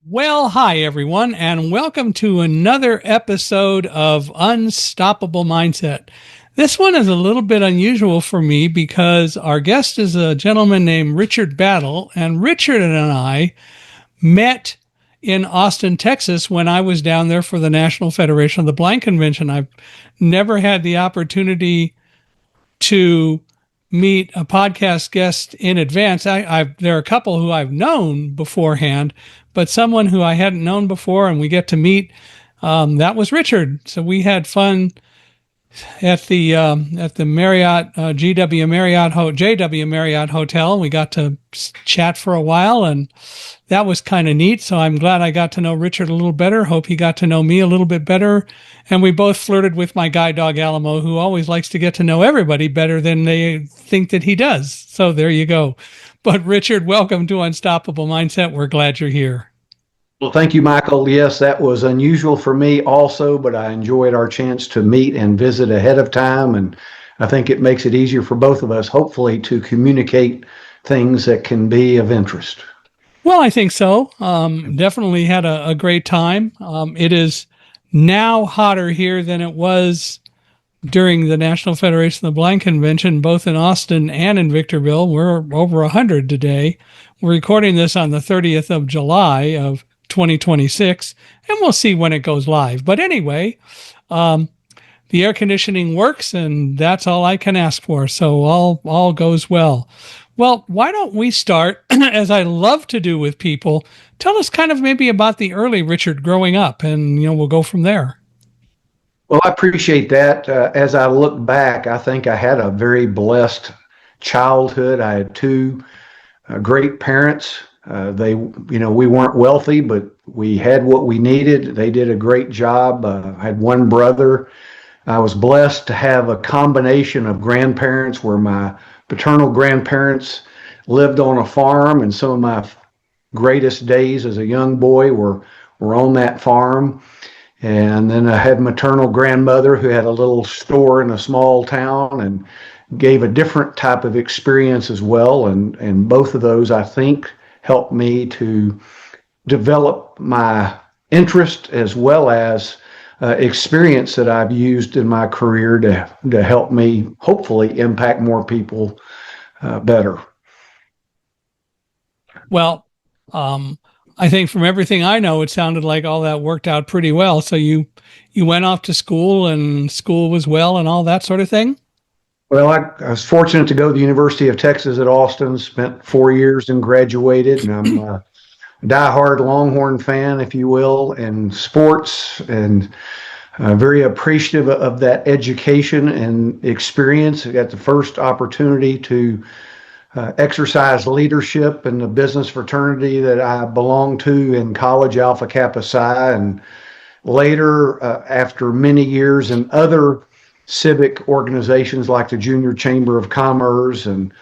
Well, hi everyone, and welcome to another episode of Unstoppable Mindset. This one is a little bit unusual for me because our guest is a gentleman named Richard Battle, and Richard and I met in Austin, Texas when I was down there for the National Federation of the Blind Convention. I've never had the opportunity to meet a podcast guest in advance. There are a couple who I've known beforehand, but someone who I hadn't known before, and we get to meet. That was Richard. So we had fun at the Marriott JW Marriott Hotel. We got to chat for a while, and that was kind of neat. So I'm glad I got to know Richard a little better. Hope he got to know me a little bit better. And we both flirted with my guide dog Alamo, who always likes to get to know everybody better than they think that he does. So there you go. But Richard, welcome to Unstoppable Mindset. We're glad you're here. Well, thank you, Michael. Yes, that was unusual for me also, but I enjoyed our chance to meet and visit ahead of time. And I think it makes it easier for both of us, hopefully, to communicate things that can be of interest. Well, I think so. Definitely had a great time. It is now hotter here than it was during the National Federation of the Blind Convention, both in Austin and in Victorville. We're over 100 today. We're recording this on the 30th of July of 2026, and we'll see when it goes live. But anyway, the air conditioning works, and that's all I can ask for. So all goes well. Well, why don't we start, as I love to do with people, tell us kind of maybe about the early Richard growing up, and we'll go from there. Well, I appreciate that. As I look back, I think I had a very blessed childhood. I had two great parents. We weren't wealthy, but we had what we needed. They did a great job. I had one brother. I was blessed to have a combination of grandparents where my paternal grandparents lived on a farm, and some of my greatest days as a young boy were on that farm. And then I had maternal grandmother who had a little store in a small town and gave a different type of experience as well. And both of those, I think, helped me to develop my interest as well as experience that I've used in my career to help me hopefully impact more people better. Well, I think from everything I know, it sounded like all that worked out pretty well. So you went off to school, and school was well and all that sort of thing? Well, I was fortunate to go to the University of Texas at Austin, spent 4 years and graduated. And I'm a diehard Longhorn fan, if you will, in sports, and very appreciative of that education and experience. I got the first opportunity to exercise leadership in the business fraternity that I belonged to in college, Alpha Kappa Psi, and later, after many years in other civic organizations like the Junior Chamber of Commerce and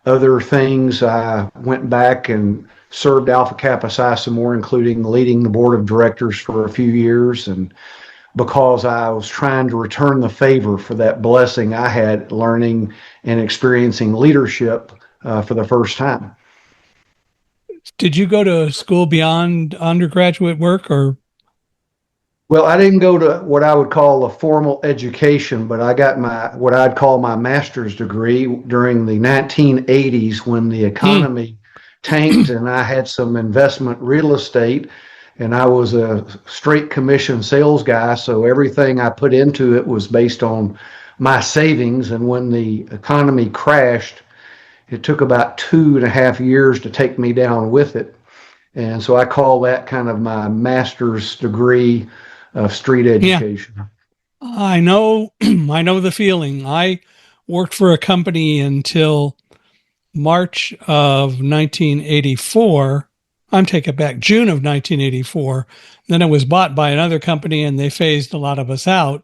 other things, I went back and served Alpha Kappa Psi some more, including leading the board of directors for a few years. And because I was trying to return the favor for that blessing I had learning and experiencing leadership for the first time. Did you go to school beyond undergraduate work, or? Well, I didn't go to what I would call a formal education, but I got what I'd call my master's degree during the 1980s when the economy tanked, and I had some investment real estate, and I was a straight commission sales guy, so everything I put into it was based on my savings. And when the economy crashed, it took about 2.5 years to take me down with it. And so I call that kind of my master's degree of street education. Yeah. I know the feeling. I worked for a company until March of 1984. I'm taking it back, June of 1984. Then it was bought by another company, and they phased a lot of us out.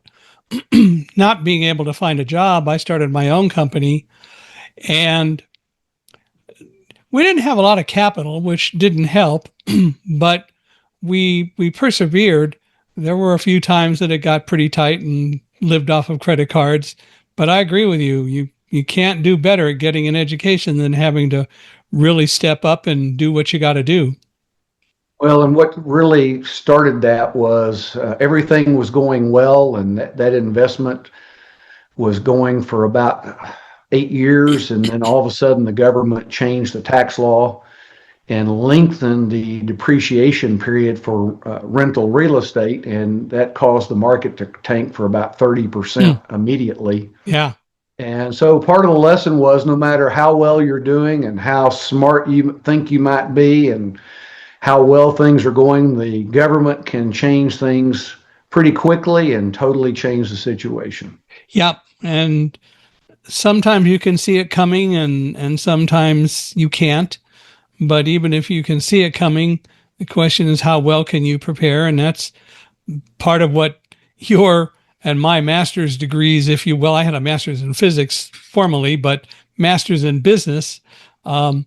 Not being able to find a job, I started my own company, and we didn't have a lot of capital, which didn't help, but we persevered. There were a few times that it got pretty tight and lived off of credit cards, but I agree with you. You can't do better at getting an education than having to really step up and do what you got to do. Well, and what really started that was everything was going well, and that investment was going for about 8 years. And then all of a sudden, the government changed the tax law and lengthened the depreciation period for rental real estate. And that caused the market to tank for about Hmm. 30% immediately. Yeah. And so part of the lesson was no matter how well you're doing and how smart you think you might be and how well things are going, the government can change things pretty quickly and totally change the situation. Yep. And sometimes you can see it coming and sometimes you can't. But even if you can see it coming, the question is how well can you prepare? And that's part of what your and my master's degrees, if you will, I had a master's in physics formally, but master's in business. Um,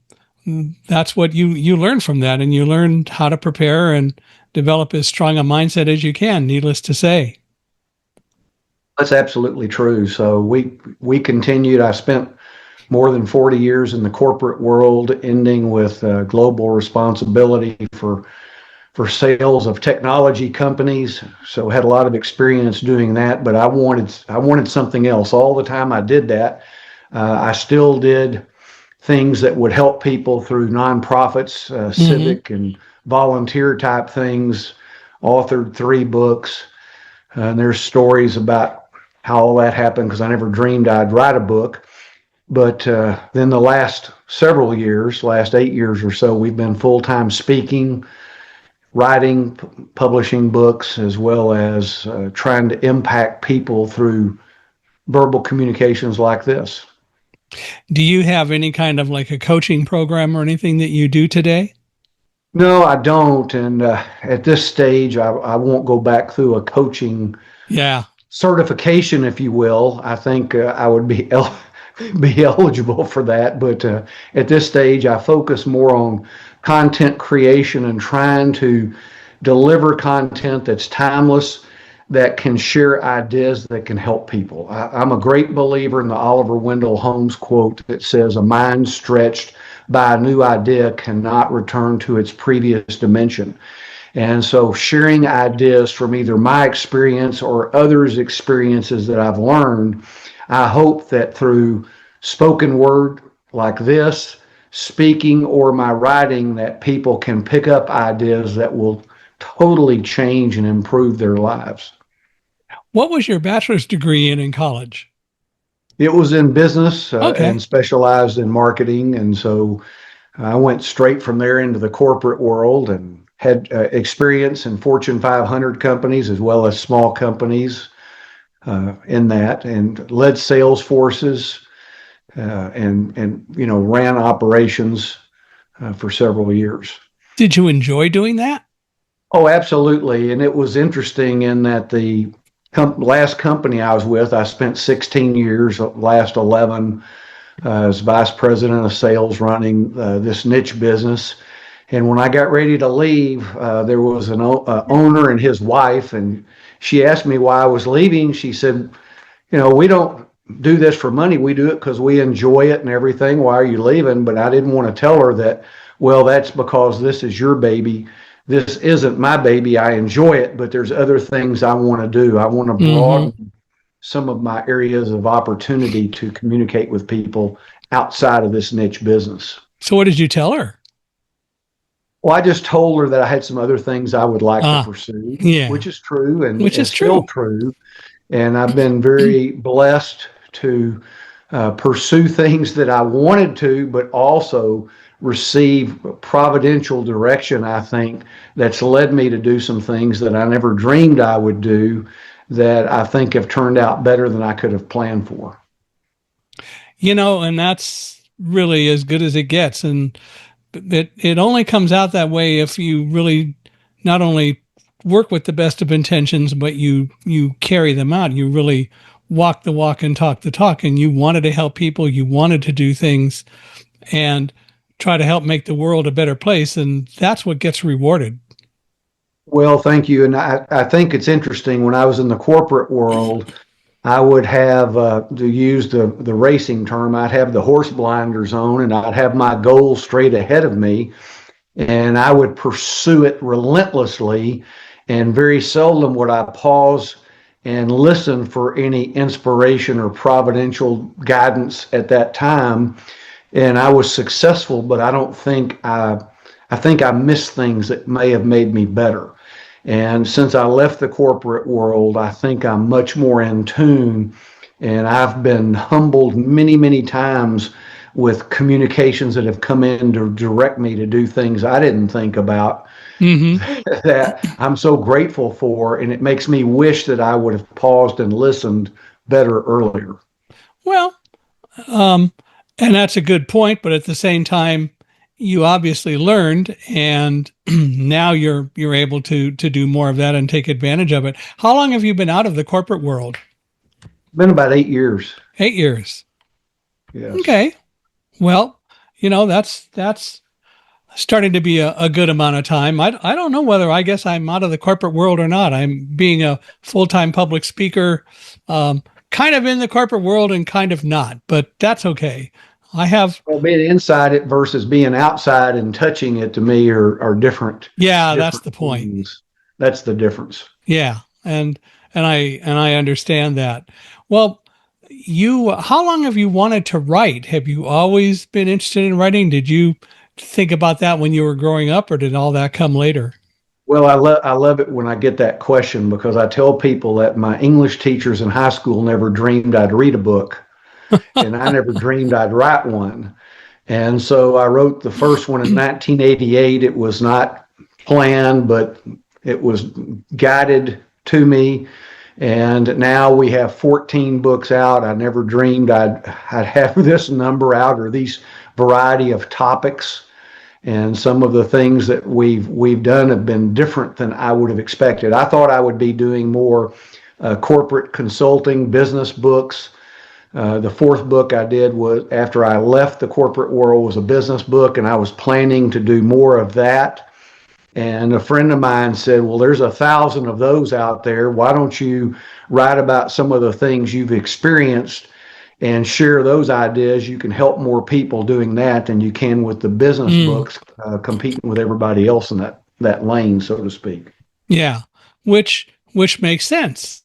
that's what you learn from that, and you learn how to prepare and develop as strong a mindset as you can. Needless to say. That's absolutely true. So we continued. I spent more than 40 years in the corporate world, ending with global responsibility for sales of technology companies. So had a lot of experience doing that, but I wanted something else. All the time I did that, I still did things that would help people through nonprofits, Mm-hmm. civic and volunteer type things. Authored 3 books, and there's stories about how all that happened because I never dreamed I'd write a book. But then the last several years, last 8 years or so, we've been full time speaking, writing, publishing books, as well as trying to impact people through verbal communications like this. Do you have any kind of like a coaching program or anything that you do today? No, I don't. And at this stage, I won't go back through a coaching Yeah. certification, if you will. I think I would be eligible for that. But at this stage, I focus more on content creation and trying to deliver content that's timeless, that can share ideas that can help people. I'm a great believer in the Oliver Wendell Holmes quote that says, "A mind stretched by a new idea cannot return to its previous dimension." And so, sharing ideas from either my experience or others' experiences that I've learned, I hope that through spoken word like this, speaking, or my writing, that people can pick up ideas that will totally change and improve their lives. What was your bachelor's degree in college? It was in business and Okay. specialized in marketing. And so I went straight from there into the corporate world and had experience in Fortune 500 companies as well as small companies in that, and led sales forces and ran operations for several years. Did you enjoy doing that? Oh, absolutely. And it was interesting in that the last company I was with, I spent 16 years, last 11 as vice president of sales running this niche business. And when I got ready to leave, there was an owner and his wife, and she asked me why I was leaving. She said, we don't do this for money. We do it because we enjoy it and everything. Why are you leaving? But I didn't want to tell her that, well, that's because this is your baby. This isn't my baby. I enjoy it, but there's other things I want to do. I want to Mm-hmm. broaden some of my areas of opportunity to communicate with people outside of this niche business. So what did you tell her? Well, I just told her that I had some other things I would like to Ah, pursue, yeah, which is true which and is still true. true. And I've been very blessed to pursue things that I wanted to, but also receive providential direction, I think, that's led me to do some things that I never dreamed I would do that I think have turned out better than I could have planned for. And that's really as good as it gets. And it only comes out that way if you really not only work with the best of intentions, but you carry them out. You really walk the walk and talk the talk. And you wanted to help people. You wanted to do things and try to help make the world a better place. And that's what gets rewarded. Well, thank you. And I think it's interesting. When I was in the corporate world, I would have, to use the racing term, I'd have the horse blinders on and I'd have my goals straight ahead of me. and I would pursue it relentlessly. And very seldom would I pause and listen for any inspiration or providential guidance at that time. And I was successful, but I think I missed things that may have made me better. And since I left the corporate world, I think I'm much more in tune. And I've been humbled many, many times with communications that have come in to direct me to do things I didn't think about Hmm. that I'm so grateful for. And it makes me wish that I would have paused and listened better earlier. Well, um, and that's a good point, but at the same time, you obviously learned, and now you're able to do more of that and take advantage of it. How long have you been out of the corporate world? Been about 8 years. 8 years. Yes. Okay. Well, that's starting to be a good amount of time. I don't know whether I guess I'm out of the corporate world or not. I'm being a full-time public speaker, kind of in the corporate world and kind of not, but that's okay. I have, Well, being inside it versus being outside and touching it to me are yeah, that's different the point. things. That's the difference. Yeah. And I understand that. Well, how long have you wanted to write? Have you always been interested in writing? Did you think about that when you were growing up, or did all that come later? Well, I love it when I get that question because I tell people that my English teachers in high school never dreamed I'd read a book, and I never dreamed I'd write one. And so I wrote the first one in 1988. It was not planned, but it was guided to me. And now we have 14 books out. I never dreamed I'd have this number out or these variety of topics. And some of the things that we've done have been different than I would have expected. I thought I would be doing more corporate consulting, business books. The fourth book I did was after I left the corporate world was a business book, and I was planning to do more of that. And a friend of mine said, "Well, there's 1,000 of those out there. Why don't you write about some of the things you've experienced and share those ideas? You can help more people doing that than you can with the business Mm, books, competing with everybody else in that lane, so to speak." yeah, which makes sense.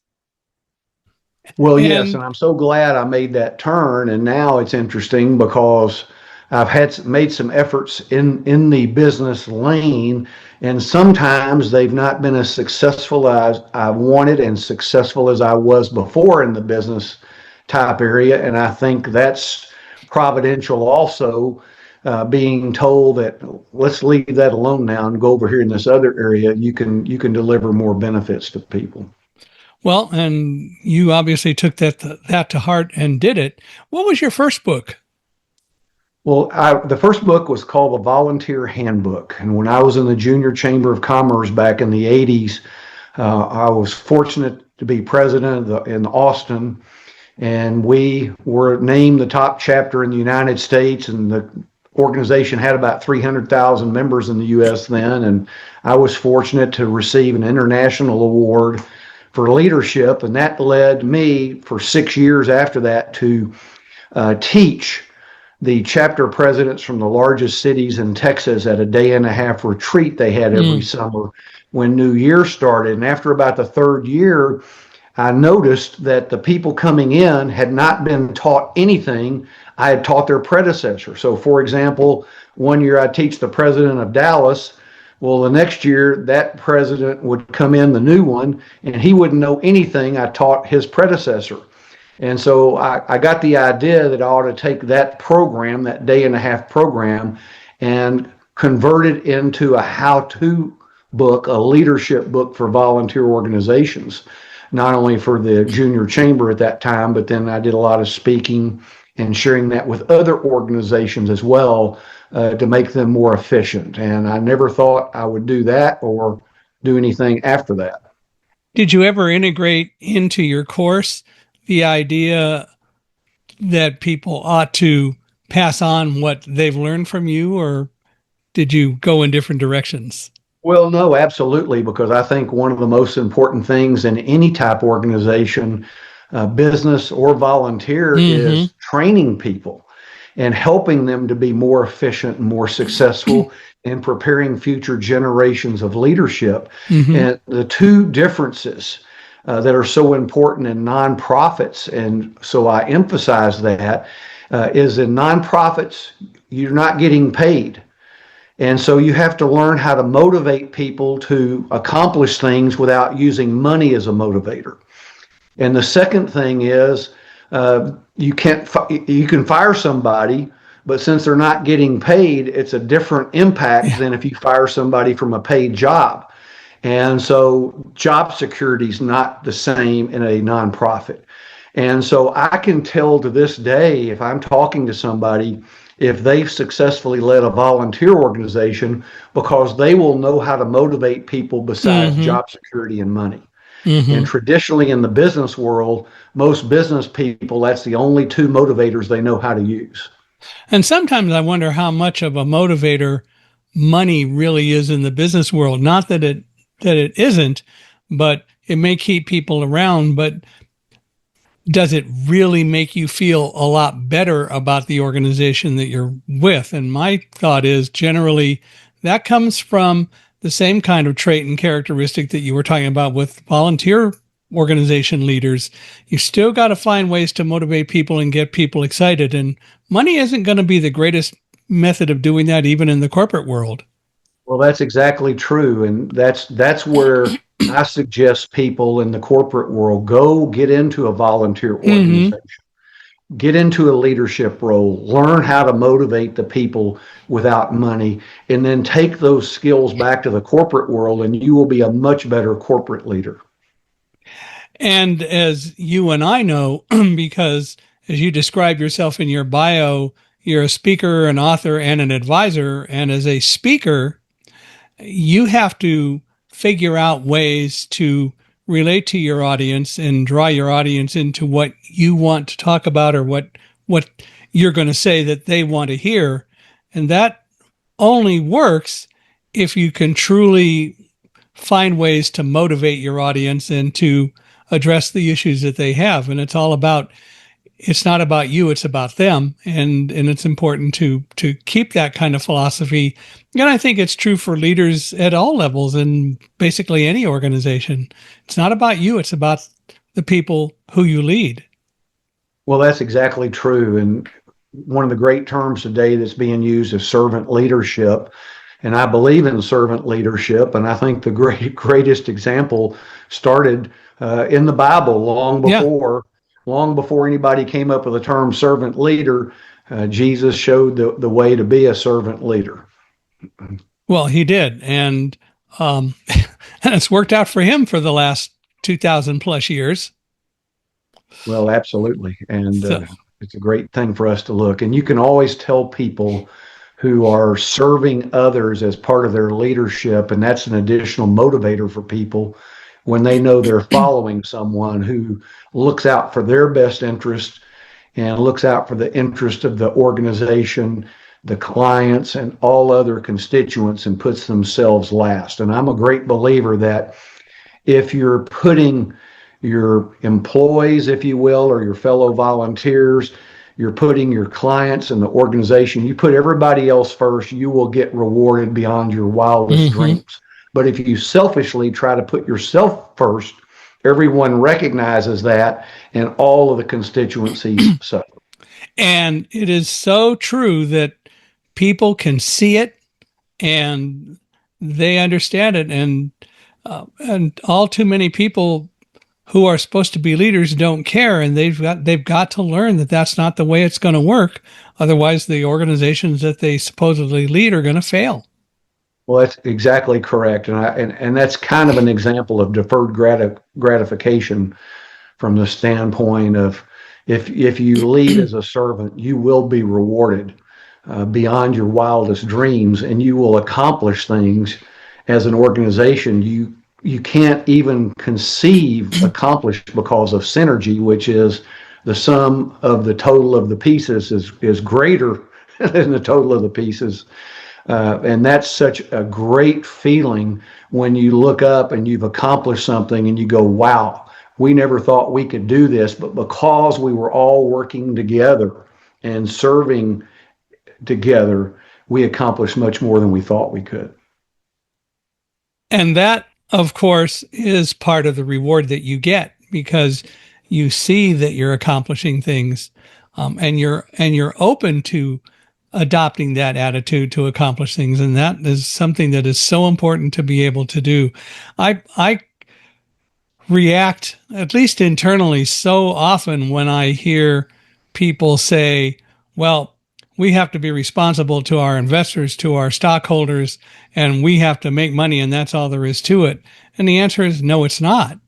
Well, yes, and And I'm so glad I made that turn. And now it's interesting because I've made some efforts in the business lane, and sometimes they've not been as successful as I wanted and successful as I was before in the business type area. And I think that's providential also. Being told that let's leave that alone now and go over here in this other area, you can deliver more benefits to people. well, and you obviously took that to heart and did it. What was your first book? Well, the first book was called The Volunteer Handbook. And when I was in the Junior Chamber of Commerce back in the 80s, I was fortunate to be president in Austin. And we were named the top chapter in the United States. And the organization had about 300,000 members in the U.S. then. And I was fortunate to receive an international award for leadership. And that led me for 6 years after that to teach the chapter presidents from the largest cities in Texas at a day and a half retreat they had every Mm, summer when New Year started. And after about the third year, I noticed that the people coming in had not been taught anything I had taught their predecessor. So, for example, one year I teach the president of Dallas. Well, the next year that president would come in, the new one, and he wouldn't know anything I taught his predecessor. And so I got the idea that I ought to take that program, that day and a half program, and convert it into a how to book, a leadership book for volunteer organizations, not only for the junior chamber at that time, but then I did a lot of speaking and sharing that with other organizations as well to make them more efficient. And I never thought I would do that or do anything after that. did you ever integrate into your course the idea that people ought to pass on what they've learned from you, or did you go in different directions? Well, no, absolutely, because I think one of the most important things in any type organization, business or volunteer, Hmm. is training people. and helping them to be more efficient and more successful and preparing future generations of leadership. Mm-hmm. And the two differences that are so important in nonprofits, and so I emphasize that, is in nonprofits, you're not getting paid. And so you have to learn how to motivate people to accomplish things without using money as a motivator. And the second thing is you can fire somebody, but since they're not getting paid, it's a different impact Yeah. than if you fire somebody from a paid job. And so job security is not the same in a nonprofit. And so I can tell to this day, if I'm talking to somebody, if they've successfully led a volunteer organization, because they will know how to motivate people besides Mm-hmm. job security and money. Mm-hmm. And traditionally in the business world, most business people, that's the only two motivators they know how to use. And sometimes I wonder how much of a motivator money really is in the business world. Not that it isn't, but it may keep people around, but does it really make you feel a lot better about the organization that you're with? And my thought is generally that comes from the same kind of trait and characteristic that you were talking about with volunteer organization leaders. You still got to find ways to motivate people and get people excited. And money isn't going to be the greatest method of doing that, even in the corporate world. Well, that's exactly true. And that's where I suggest people in the corporate world go get into a volunteer Mm-hmm. organization, get into a leadership role, learn how to motivate the people without money, and then take those skills back to the corporate world, and you will be a much better corporate leader. And as you and I know, because as you describe yourself in your bio, you're a speaker, an author, and an advisor. And as a speaker, you have to figure out ways to relate to your audience and draw your audience into what you want to talk about or what you're going to say that they want to hear. And that only works if you can truly find ways to motivate your audience and to address the issues that they have. And it's not about you, it's about them. And it's important to keep that kind of philosophy. And I think it's true for leaders at all levels in basically any organization. It's not about you, it's about the people who you lead. Well, that's exactly true. And one of the great terms today that's being used is servant leadership. And I believe in servant leadership. And I think the greatest example started in the Bible Yeah. long before anybody came up with the term servant leader. Jesus showed the way to be a servant leader. Well, he did. Um, and it's worked out for him for the last 2,000 plus years. Well, absolutely. And So, it's a great thing for us to look. And you can always tell people who are serving others as part of their leadership, and that's an additional motivator for people when they know they're following someone who looks out for their best interest and looks out for the interest of the organization, the clients, and all other constituents and puts themselves last. And I'm a great believer that if you're putting your employees, if you will, or your fellow volunteers, you're putting your clients and the organization, you put everybody else first, you will get rewarded beyond your wildest mm-hmm. dreams. But if you selfishly try to put yourself first, everyone recognizes that and all of the constituencies suffer. And it is so true that people can see it and they understand it. And all too many people who are supposed to be leaders don't care, and they've got to learn that that's not the way it's going to work. Otherwise, the organizations that they supposedly lead are going to fail. Well, that's exactly correct, and that's kind of an example of deferred gratification from the standpoint of if you lead as a servant, you will be rewarded beyond your wildest dreams, and you will accomplish things as an organization you can't even conceive accomplished because of synergy, which is the sum of the total of the pieces is greater than the total of the pieces. And that's such a great feeling when you look up and you've accomplished something and you go, wow, we never thought we could do this, but because we were all working together and serving together, we accomplished much more than we thought we could. And that, of course, is part of the reward that you get because you see that you're accomplishing things, and you're open to adopting that attitude to accomplish things, and that is something that is so important to be able to do. I react, at least internally, so often when I hear people say, well, we have to be responsible to our investors, to our stockholders, and we have to make money, and that's all there is to it. And the answer is no, it's not.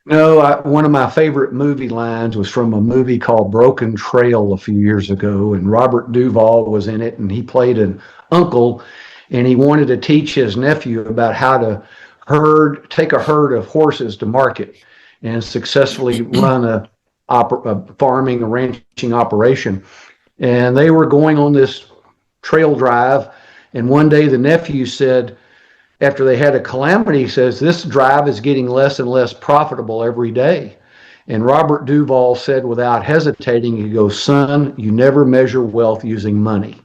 No, one of my favorite movie lines was from a movie called Broken Trail a few years ago, and Robert Duvall was in it, and he played an uncle, and he wanted to teach his nephew about how to take a herd of horses to market and successfully run a farming, a ranching operation. And they were going on this trail drive, and one day the nephew said, after they had a calamity, he says, this drive is getting less and less profitable every day. And Robert Duvall said without hesitating, he goes, son, you never measure wealth using money.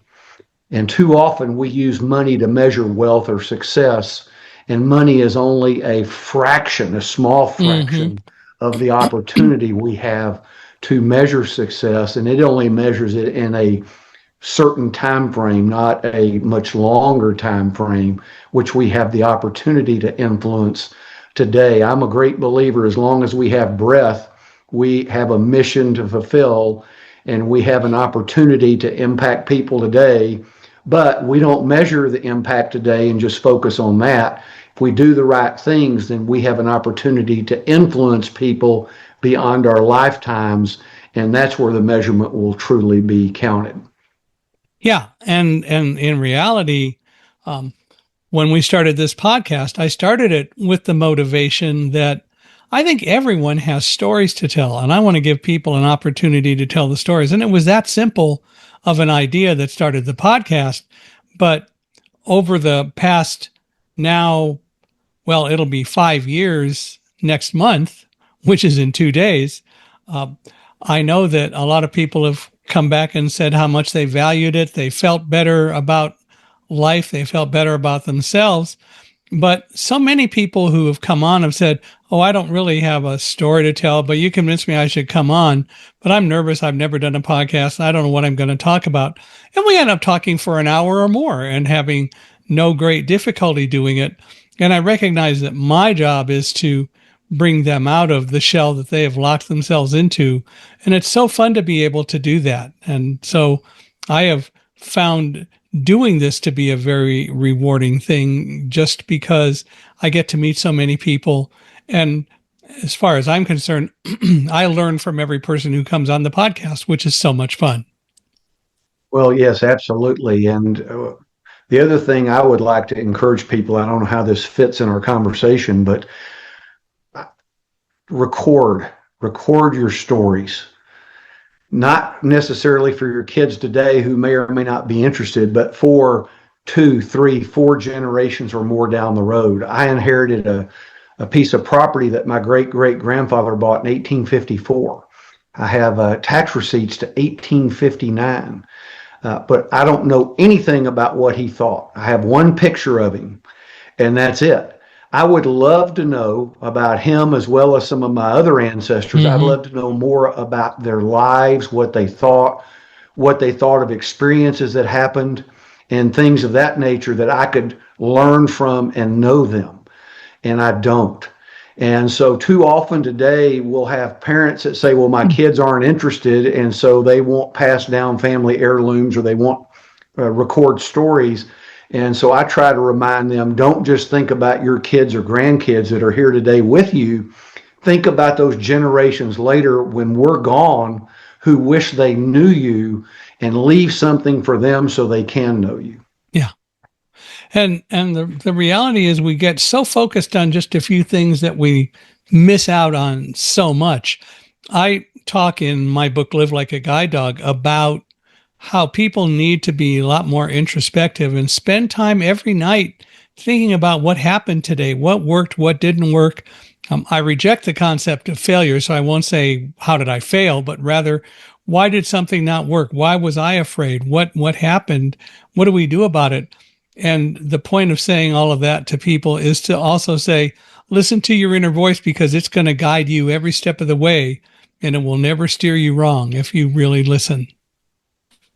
And too often we use money to measure wealth or success, and money is only a fraction, a small fraction of the opportunity we have to measure success, and it only measures it in a certain time frame, not a much longer time frame, which we have the opportunity to influence today. I'm a great believer, as long as we have breath, we have a mission to fulfill, and we have an opportunity to impact people today, but we don't measure the impact today and just focus on that. If we do the right things, then we have an opportunity to influence people beyond our lifetimes, and that's where the measurement will truly be counted. Yeah, and in reality, when we started this podcast, I started it with the motivation that I think everyone has stories to tell, and I want to give people an opportunity to tell the stories. And it was that simple of an idea that started the podcast. But over the past now, well, it'll be 5 years next month, which is in 2 days. I know that a lot of people have come back and said how much they valued it. They felt better about life. They felt better about themselves. But so many people who have come on have said, oh, I don't really have a story to tell, but you convinced me I should come on. But I'm nervous. I've never done a podcast. I don't know what I'm going to talk about. And we end up talking for an hour or more and having no great difficulty doing it. And I recognize that my job is to bring them out of the shell that they have locked themselves into. And it's so fun to be able to do that. And so I have found doing this to be a very rewarding thing, just because I get to meet so many people. And as far as I'm concerned, I learn from every person who comes on the podcast, which is so much fun. Well, yes, absolutely. And the other thing I would like to encourage people, I don't know how this fits in our conversation, but record your stories. Not necessarily for your kids today who may or may not be interested, but for 2, 3, 4 generations or more down the road. I inherited a piece of property that my great-great-grandfather bought in 1854. I have tax receipts to 1859, but I don't know anything about what he thought. I have one picture of him, and that's it. I would love to know about him as well as some of my other ancestors. I'd love to know more about their lives, what they thought of experiences that happened, and things of that nature that I could learn from and know them. And I don't. And so too often today, we'll have parents that say, well, my kids aren't interested, and so they won't pass down family heirlooms, or they won't record stories. And so I try to remind them, don't just think about your kids or grandkids that are here today with you. Think about those generations later when we're gone who wish they knew you, and leave something for them so they can know you. Yeah. And the reality is we get so focused on just a few things that we miss out on so much. I talk in my book, Live Like a Guide Dog, about how people need to be a lot more introspective and spend time every night thinking about what happened today, what worked, what didn't work. I reject the concept of failure, so I won't say, how did I fail, but rather, why did something not work? Why was I afraid? What happened? What do we do about it? And the point of saying all of that to people is to also say, listen to your inner voice, because it's going to guide you every step of the way, and it will never steer you wrong if you really listen.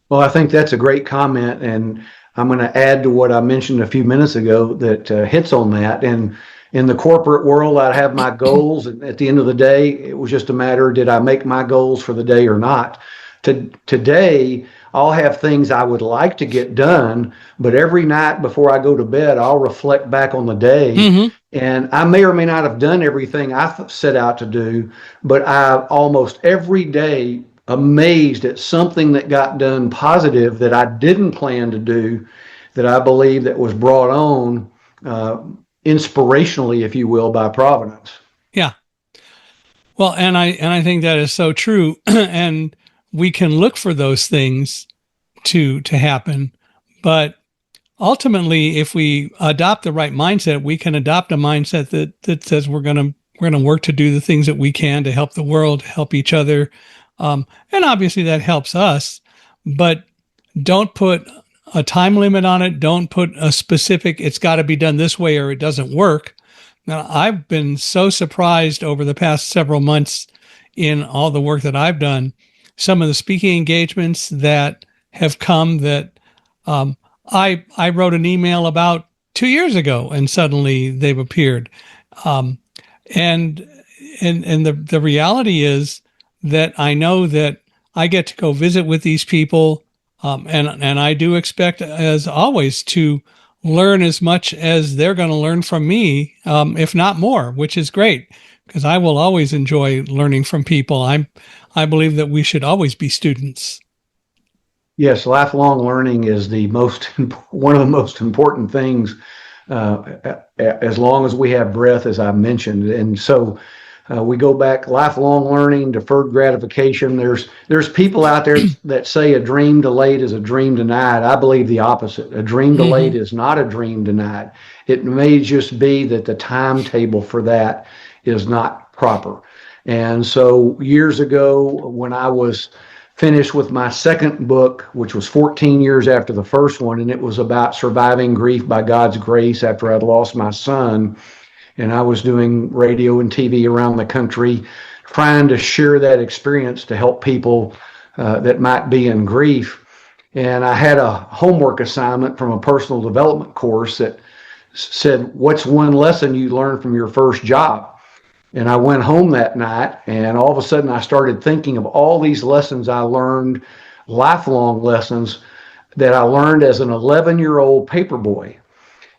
Well, I think that's a great comment, and I'm going to add to what I mentioned a few minutes ago that hits on that. And in the corporate world, I have my goals, and at the end of the day, it was just a matter, did I make my goals for the day or not? Today, I'll have things I would like to get done, but every night before I go to bed, I'll reflect back on the day. Mm-hmm. And I may or may not have done everything I set out to do, but I almost every day amazed at something that got done positive that I didn't plan to do, that I believe that was brought on inspirationally, if you will, by Providence. Yeah. Well, and I think that is so true. And we can look for those things to happen, but ultimately, if we adopt the right mindset, we can adopt a mindset that says we're gonna work to do the things that we can to help the world, help each other, and obviously that helps us. But don't put a time limit on it. Don't put a specific. It's got to be done this way or it doesn't work. Now, I've been so surprised over the past several months in all the work that I've done, some of the speaking engagements that have come that I wrote an email about 2 years ago, and suddenly they've appeared. Um, and the reality is that I know that I get to go visit with these people, and I do expect, as always, to learn as much as they're going to learn from me, if not more, which is great, because I will always enjoy learning from people. I believe that we should always be students. Yes, lifelong learning is the most one of the most important things as long as we have breath, as I mentioned. And so we go back, lifelong learning, deferred gratification. There's people out there that say a dream delayed is a dream denied. I believe the opposite. A dream delayed Mm-hmm. is not a dream denied. It may just be that the timetable for that is not proper. And so years ago, when I was finished with my second book, which was 14 years after the first one, and it was about surviving grief by God's grace after I'd lost my son. And I was doing radio and TV around the country, trying to share that experience to help people that might be in grief. And I had a homework assignment from a personal development course that said, what's one lesson you learned from your first job? And I went home that night, and all of a sudden I started thinking of all these lessons I learned, lifelong lessons that I learned as an 11-year-old paperboy.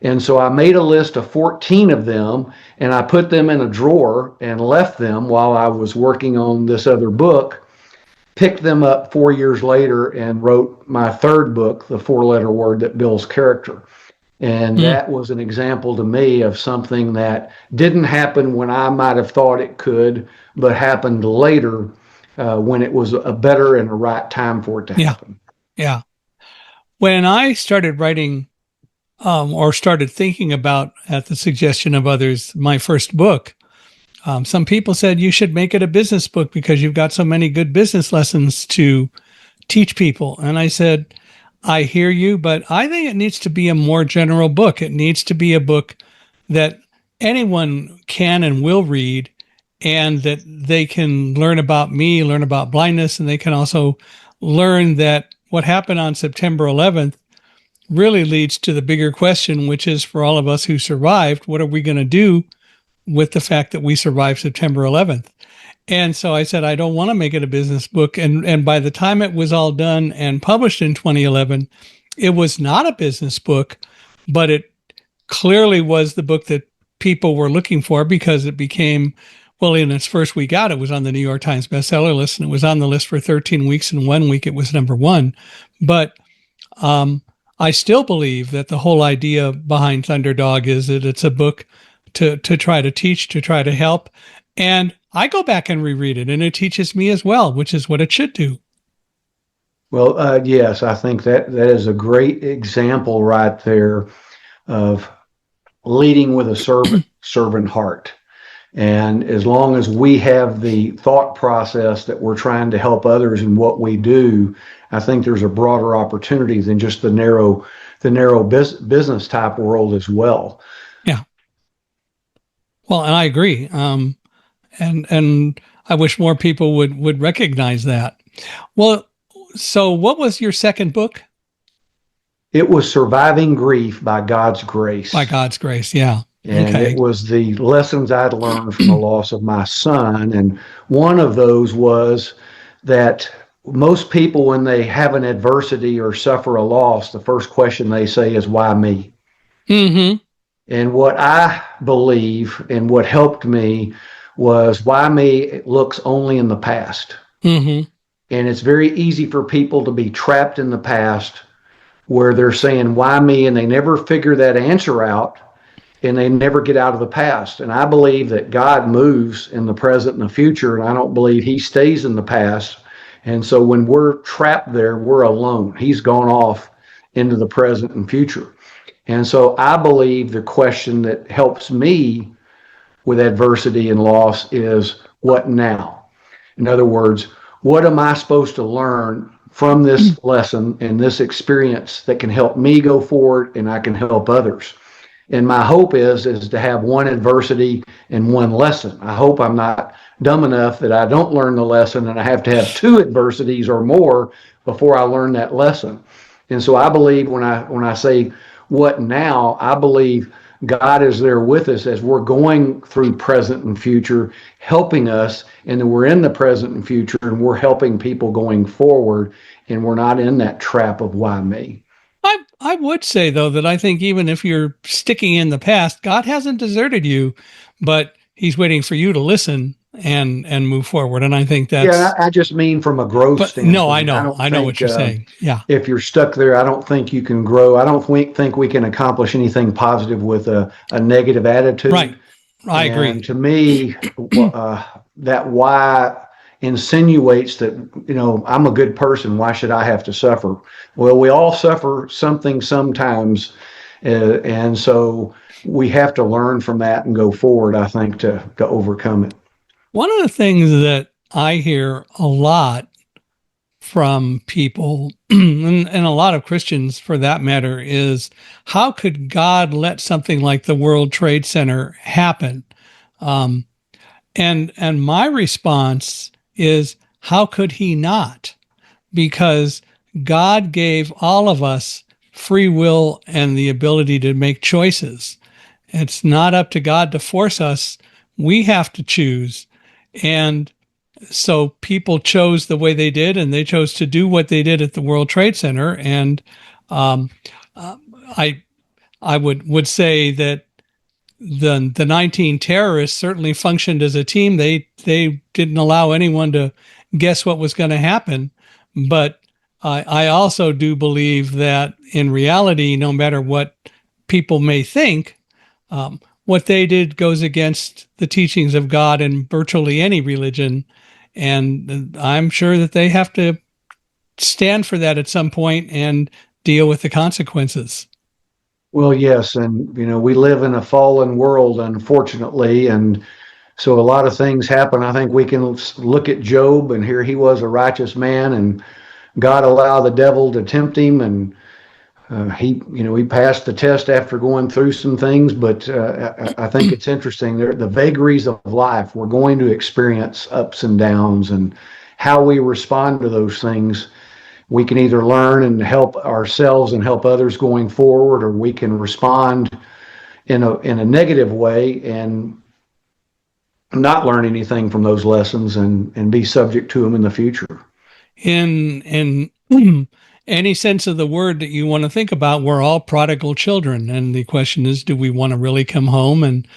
And so I made a list of 14 of them, and I put them in a drawer and left them while I was working on this other book, picked them up 4 years later and wrote my third book, The Four-Letter Word That Builds Character. And Mm, that was an example to me of something that didn't happen when I might have thought it could, but happened later when it was a better and a right time for it to yeah, happen. yeah. When I started writing, or started thinking about, at the suggestion of others, my first book, some people said you should make it a business book because you've got so many good business lessons to teach people. And I said, I hear you, but I think it needs to be a more general book. It needs to be a book that anyone can and will read, and that they can learn about me, learn about blindness, and they can also learn that what happened on September 11th really leads to the bigger question, which is, for all of us who survived, what are we going to do with the fact that we survived September 11th? And so I said, I don't want to make it a business book. And by the time it was all done and published in 2011, it was not a business book, but it clearly was the book that people were looking for, because it became, well, in its first week out, it was on the New York Times bestseller list, and it was on the list for 13 weeks. And 1 week it was number one. But I still believe that the whole idea behind Thunderdog is that it's a book to try to teach, to try to help. And I go back and reread it, and it teaches me as well, which is what it should do. Well, yes, I think that is a great example right there of leading with a servant heart. And as long as we have the thought process that we're trying to help others in what we do, I think there's a broader opportunity than just the narrow business type world as well. Yeah. Well, and I agree. And I wish more people would recognize that. Well, so what was your second book? It was Surviving Grief by God's By Grace. God's Grace. Yeah. And it Okay. was the lessons I'd learned from the loss of my son. And one of those was that most people, when they have an adversity or suffer a loss, the first question they say is, why me? Mm-hmm. And what I believe and what helped me was, why me it looks only in the past. Mm-hmm. And it's very easy for people to be trapped in the past where they're saying, why me? And they never figure that answer out and they never get out of the past. And I believe that God moves in the present and the future, and I don't believe he stays in the past. And so when we're trapped there, we're alone. He's gone off into the present and future. And so I believe the question that helps me with adversity and loss is, what now? In other words, what am I supposed to learn from this lesson and this experience that can help me go forward and I can help others? And my hope is to have one adversity and one lesson. I hope I'm not dumb enough that I don't learn the lesson and I have to have two adversities or more before I learn that lesson. And so I believe when I say what now, I believe God is there with us as we're going through present and future, helping us, and then we're in the present and future and we're helping people going forward, and we're not in that trap of why me. I would say though that I think even if you're sticking in the past, God hasn't deserted you, but he's waiting for you to listen and move forward. And I think Yeah, that's I just mean from a growth but no, standpoint. I don't I know what think you're saying. Yeah. if you're stuck there, I don't think you can grow. I don't think we can accomplish anything positive with a negative Right. attitude. I And agree. to me, that why insinuates that, I'm a good person. Why should I have to suffer? Well, we all suffer something sometimes. And so we have to learn from that and go forward, I think, to overcome it. One of the things that I hear a lot from people and a lot of Christians for that matter is, how could God let something like the World Trade Center happen? Um, and my response is, how could he not? Because God gave all of us free will and the ability to make choices. It's not up to God to force us. We have to choose. And so people chose the way they did, and they chose to do what they did at the World Trade Center. And um, I I would say that the 19 terrorists certainly functioned as a team. They didn't allow anyone to guess what was going to happen. But I also do believe that in reality, no matter what people may think, what they did goes against the teachings of God in virtually any religion. And I'm sure that they have to stand for that at some point and deal with the consequences. Well, yes, and we live in a fallen world, unfortunately, and so a lot of things happen. I think we can look at Job, and here he was a righteous man, and God allowed the devil to tempt him, and he passed the test after going through some things. But I think it's interesting. The vagaries of life, we're going to experience ups and downs, and how we respond to those things. We can either learn and help ourselves and help others going forward, or we can respond in a negative way and not learn anything from those lessons and be subject to them in the future. In any sense of the word that you want to think about, we're all prodigal children. And the question is, do we want to really come home and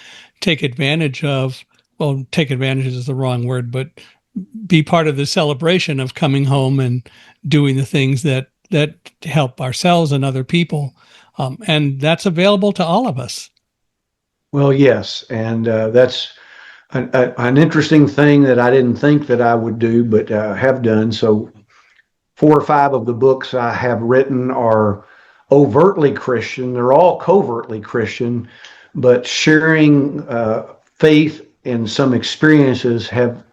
take advantage of, well, take advantage is the wrong word, but be part of the celebration of coming home and doing the things that help ourselves and other people. And that's available to all of us. Well, yes, and that's an interesting thing that I didn't think that I would do, but have done. So 4 or 5 of the books I have written are overtly Christian. They're all covertly Christian, but sharing faith and some experiences have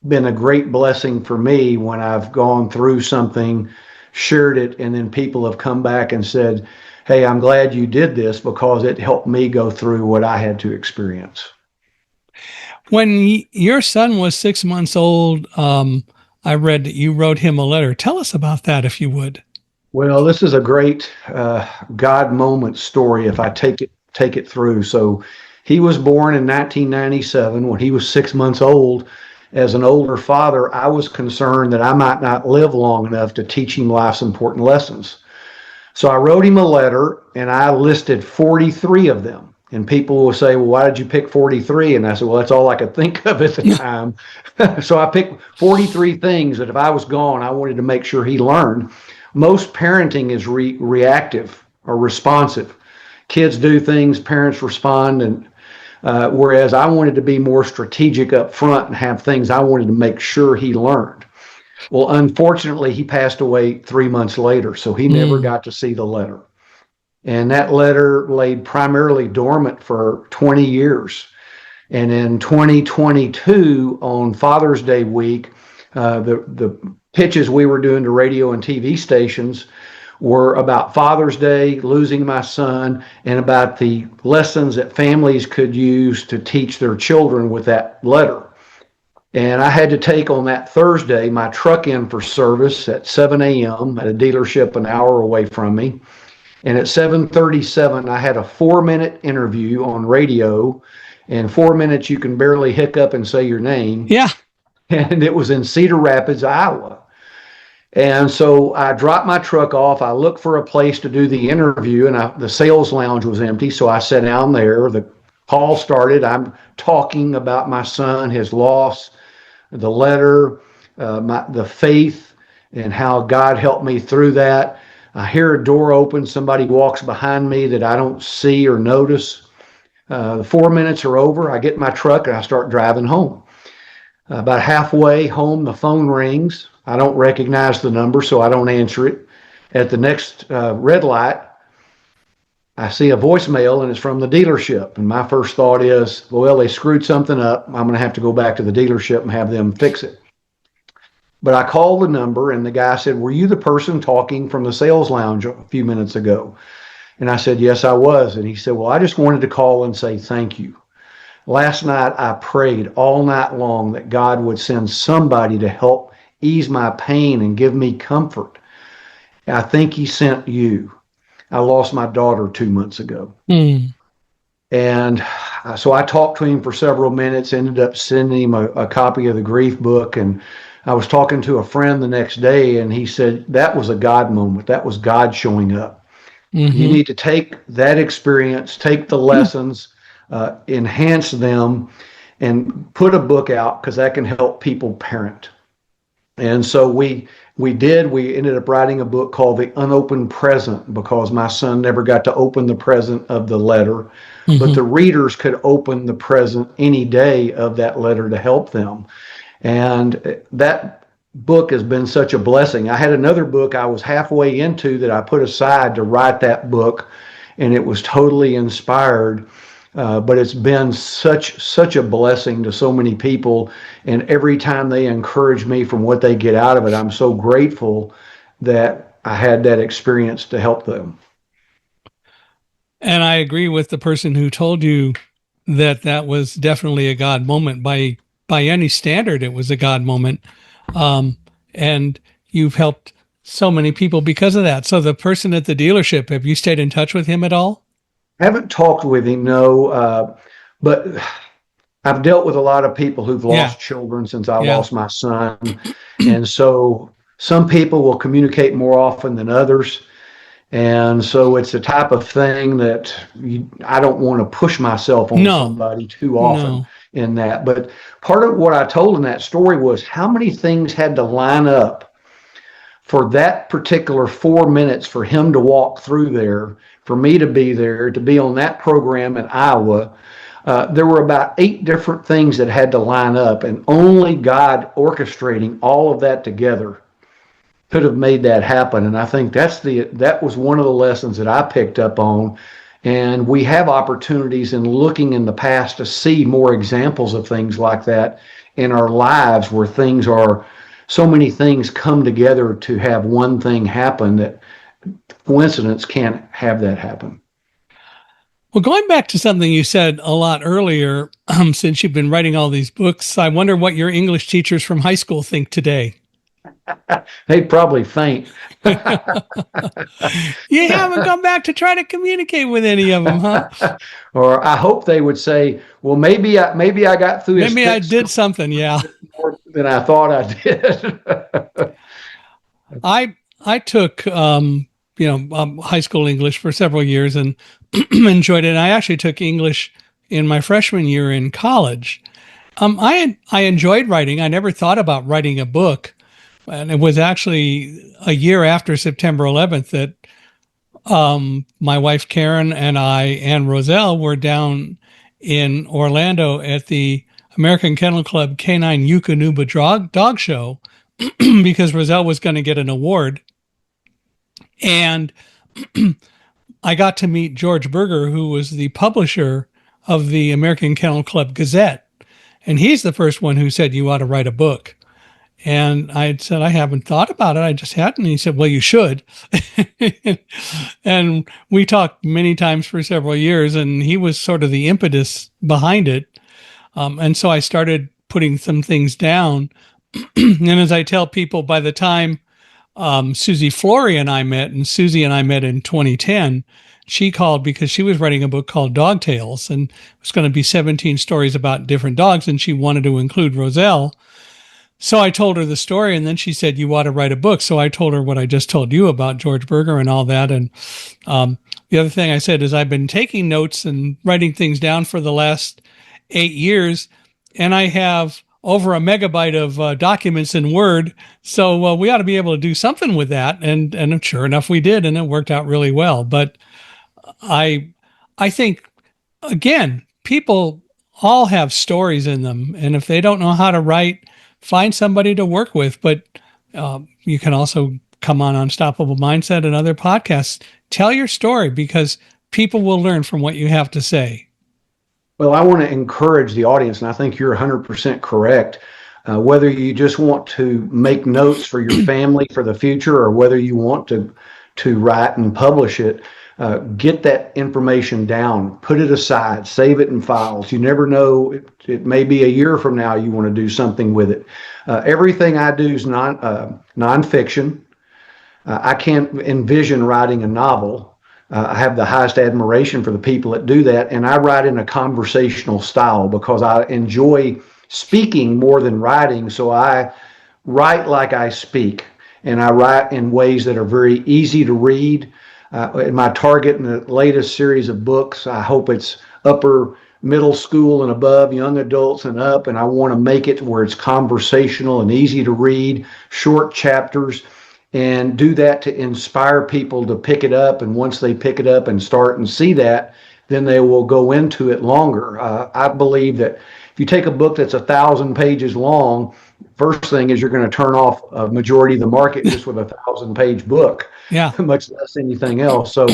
been a great blessing for me when I've gone through something, shared it, and then people have come back and said, "Hey, I'm glad you did this because it helped me go through what I had to experience." When your son was 6 months old, I read that you wrote him a letter. Tell us about that, if you would. Well, this is a great God moment story if I take it through. So he was born in 1997. When he was 6 months old, as an older father, I was concerned that I might not live long enough to teach him life's important lessons. So I wrote him a letter and I listed 43 of them. And people will say, "Well, why did you pick 43?" And I said, "Well, that's all I could think of at the time." So I picked 43 things that if I was gone, I wanted to make sure he learned. Most parenting is reactive or responsive. Kids do things, parents respond, and whereas I wanted to be more strategic up front and have things I wanted to make sure he learned. Well, unfortunately, he passed away 3 months later, so he never got to see the letter. And that letter laid primarily dormant for 20 years. And in 2022, on Father's Day week, the pitches we were doing to radio and TV stations were about Father's Day, losing my son, and about the lessons that families could use to teach their children with that letter. And I had to take on that Thursday my truck in for service at 7 a.m. at a dealership an hour away from me. And at 7:37, I had a 4-minute interview on radio. In 4 minutes, you can barely hiccup and say your name. Yeah. And it was in Cedar Rapids, Iowa. And so I dropped my truck off. I looked for a place to do the interview, and the sales lounge was empty. So I sat down there. The call started. I'm talking about my son, his loss, the letter, the faith, and how God helped me through that. I hear a door open. Somebody walks behind me that I don't see or notice. The 4 minutes are over. I get in my truck and I start driving home. About halfway home, the phone rings. I don't recognize the number, so I don't answer it. At the next red light, I see a voicemail, and it's from the dealership. And my first thought is, well, they screwed something up. I'm going to have to go back to the dealership and have them fix it. But I called the number, and the guy said, "Were you the person talking from the sales lounge a few minutes ago?" And I said, "Yes, I was." And he said, "Well, I just wanted to call and say thank you. Last night, I prayed all night long that God would send somebody to help ease my pain and give me comfort. I think he sent you. I lost my daughter 2 months ago." And so I talked to him for several minutes, ended up sending him a copy of the grief book. And I was talking to a friend the next day, and he said, "That was a God moment. That was God showing up." You need to take that experience, take the lessons, enhance them, and put a book out, because that can help people parent. And so we ended up writing a book called The Unopened Present, because my son never got to open the present of the letter, but the readers could open the present any day of that letter to help them. And that book has been such a blessing. I had another book I was halfway into that I put aside to write that book, and it was totally inspired. But it's been such a blessing to so many people, and every time they encourage me from what they get out of it, I'm so grateful that I had that experience to help them. And I agree with the person who told you that that was definitely a God moment. By any standard, it was a God moment. And you've helped so many people because of that. So the person at the dealership, have you stayed in touch with him at all? I haven't talked with him, no, but I've dealt with a lot of people who've lost children since I lost my son. And so some people will communicate more often than others. And so it's the type of thing that I don't want to push myself on somebody too often in that. But part of what I told in that story was how many things had to line up for that particular 4 minutes for him to walk through there, for me to be there, to be on that program in Iowa. There were about 8 different things that had to line up, and only God orchestrating all of that together could have made that happen. And I think that was one of the lessons that I picked up on And we have opportunities in looking in the past to see more examples of things like that in our lives where things are, so many things come together to have one thing happen that coincidence can't have that happen. Well, going back to something you said a lot earlier, since you've been writing all these books, I wonder what your English teachers from high school think today. They'd probably faint. You haven't come back to try to communicate with any of them, huh? Or I hope they would say, well, maybe I got through his Maybe I thick did skull something. Yeah. more than I thought I did. I took high school English for several years and enjoyed it. And I actually took English in my freshman year in college. I enjoyed writing. I never thought about writing a book, and it was actually a year after September 11th that my wife Karen and I and Roselle were down in Orlando at the American Kennel Club Canine Yukonuba dog show because Roselle was going to get an award. And I got to meet George Berger, who was the publisher of the American Kennel Club Gazette. And he's the first one who said, you ought to write a book. And I said, I haven't thought about it. I just hadn't. And he said, well, you should. And we talked many times for several years, and he was sort of the impetus behind it. And so I started putting some things down. And as I tell people, by the time Susie Flory and I met, and Susie and I met in 2010, she called because she was writing a book called Dog Tales, and it was going to be 17 stories about different dogs, and she wanted to include Roselle. So I told her the story, and then she said, you ought to write a book. So I told her what I just told you about George Berger and all that. And the other thing I said is I've been taking notes and writing things down for the last 8 years, and I have over a megabyte of documents in Word. So we ought to be able to do something with that. And sure enough, we did, and it worked out really well. But I think, again, people all have stories in them. And if they don't know how to write, find somebody to work with. But you can also come on Unstoppable Mindset and other podcasts. Tell your story because people will learn from what you have to say. Well, I want to encourage the audience, and I think you're 100% correct. Whether you just want to make notes for your family for the future, or whether you want to write and publish it, get that information down, put it aside, save it in files. You never know; it may be a year from now you want to do something with it. Everything I do is nonfiction. I can't envision writing a novel. I have the highest admiration for the people that do that, and I write in a conversational style because I enjoy speaking more than writing, so I write like I speak, and I write in ways that are very easy to read. My target in the latest series of books, I hope it's upper middle school and above, young adults and up, and I want to make it where it's conversational and easy to read, short chapters, and do that to inspire people to pick it up. And once they pick it up and start and see that, then they will go into it longer. I believe that if you take a book that's 1,000 pages long, first thing is you're going to turn off a majority of the market just with a 1,000-page book, much less anything else. So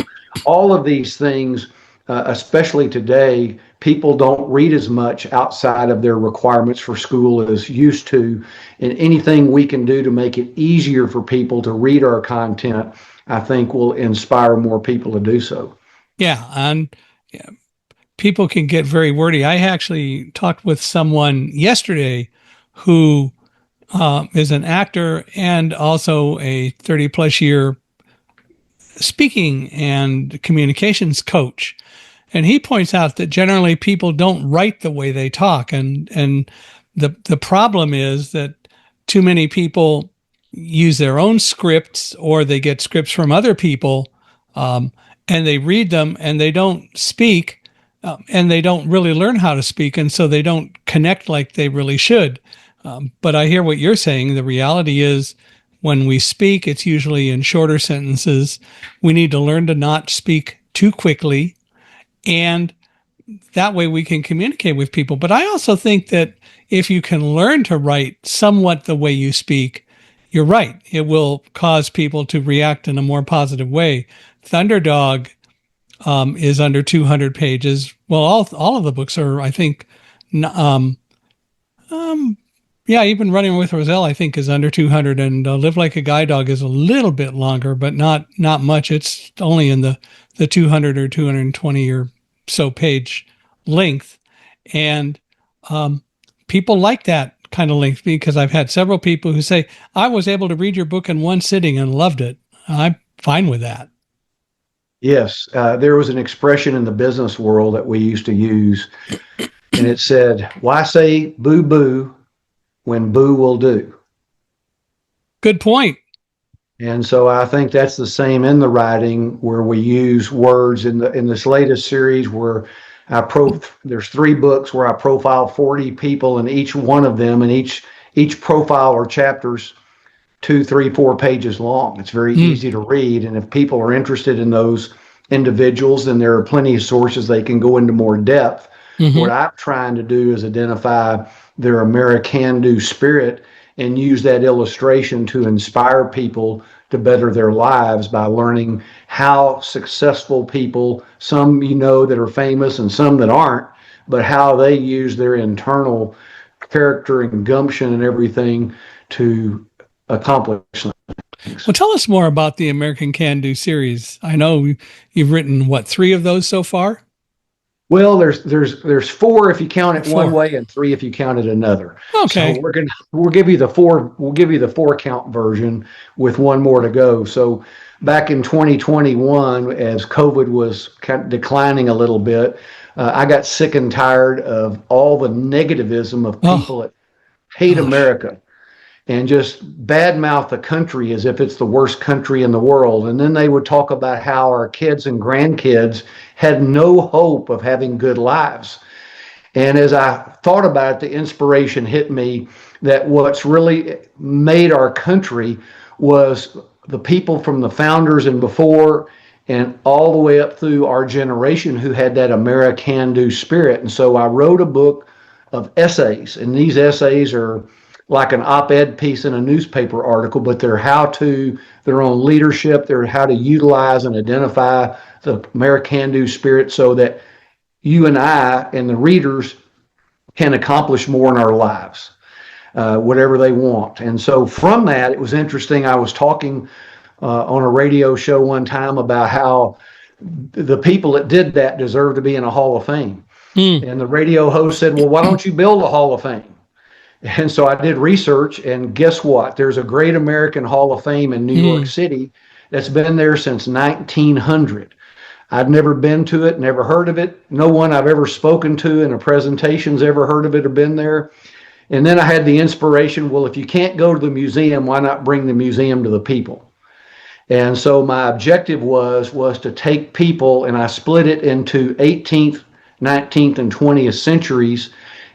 all of these things, especially today, people don't read as much outside of their requirements for school as used to. And anything we can do to make it easier for people to read our content, I think will inspire more people to do so. Yeah. And people can get very wordy. I actually talked with someone yesterday who is an actor and also a 30 plus year speaking and communications coach. And he points out that generally people don't write the way they talk. And the problem is that too many people use their own scripts, or they get scripts from other people, and they read them and they don't speak, and they don't really learn how to speak. And so they don't connect like they really should. But I hear what you're saying. The reality is when we speak, it's usually in shorter sentences. We need to learn to not speak too quickly. And that way we can communicate with people. But I also think that if you can learn to write somewhat the way you speak, you're right. It will cause people to react in a more positive way. Thunderdog is under 200 pages. Well, all of the books are, I think, yeah, even Running with Roselle, I think, is under 200, and Live Like a Guide Dog is a little bit longer, but not much. It's only in the 200 or 220 or so page length, and people like that kind of length because I've had several people who say, I was able to read your book in one sitting and loved it. I'm fine with that. Yes, there was an expression in the business world that we used to use, and it said, "Why say boo boo when boo will do?" Good point. And so I think that's the same in the writing where we use words in this latest series where there's 3 books where I profile 40 people and each one of them and each profile or chapters 2, 3, 4 pages long. It's very easy to read. And if people are interested in those individuals, then there are plenty of sources they can go into more depth. What I'm trying to do is identify their American-do spirit and use that illustration to inspire people to better their lives by learning how successful people, some that are famous and some that aren't, but how they use their internal character and gumption and everything to accomplish things. Well, tell us more about the American Can Do series. I know you've written, what, 3 of those so far? Well, there's 4 if you count it 4. one way, and 3 if you count it another. Okay. So we'll give you the 4 count version with 1 more to go. So back in 2021, as COVID was kind of declining a little bit, I got sick and tired of all the negativism of people that hate America and just badmouth the country as if it's the worst country in the world. And then they would talk about how our kids and grandkids had no hope of having good lives. And as I thought about it, the inspiration hit me that what's really made our country was the people from the founders and before and all the way up through our generation who had that American-do spirit. And so I wrote a book of essays, and these essays are like an op-ed piece in a newspaper article, but they're their own leadership, they're how to utilize and identify the American-do spirit so that you and I and the readers can accomplish more in our lives, whatever they want. And so from that, it was interesting. I was talking on a radio show one time about how the people that did that deserve to be in a Hall of Fame. And the radio host said, well, why don't you build a Hall of Fame? And so I did research, and guess what? There's a Great American Hall of Fame in New York City that's been there since 1900. I've never been to it, never heard of it. No one I've ever spoken to in a presentation's ever heard of it or been there. And then I had the inspiration, well, if you can't go to the museum, why not bring the museum to the people? And so my objective was to take people, and I split it into 18th, 19th, and 20th centuries.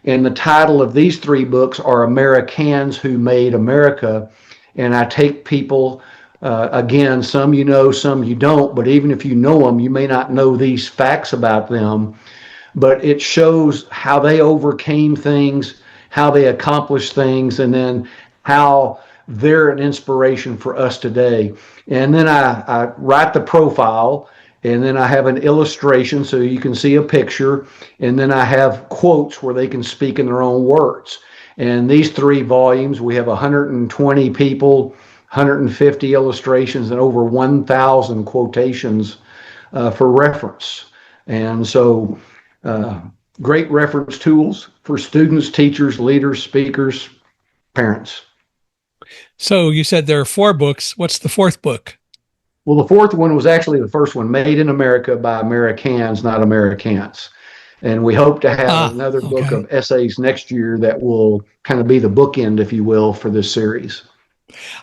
And the title of these 3 books are Americans Who Made America. And I take people, again, some you know, some you don't, but even if you know them, you may not know these facts about them. But it shows how they overcame things, how they accomplished things, and then how they're an inspiration for us today. And then I write the profile, and then I have an illustration so you can see a picture, and then I have quotes where they can speak in their own words. And these 3 volumes, we have 120 people, 150 illustrations, and over 1,000 quotations for reference. And so great reference tools for students, teachers, leaders, speakers, parents. So you said there are 4 books. What's the 4th book? Well, the 4th one was actually the first one, Made in America by Americans, not Americans. And we hope to have another book of essays next year that will kind of be the bookend, if you will, for this series.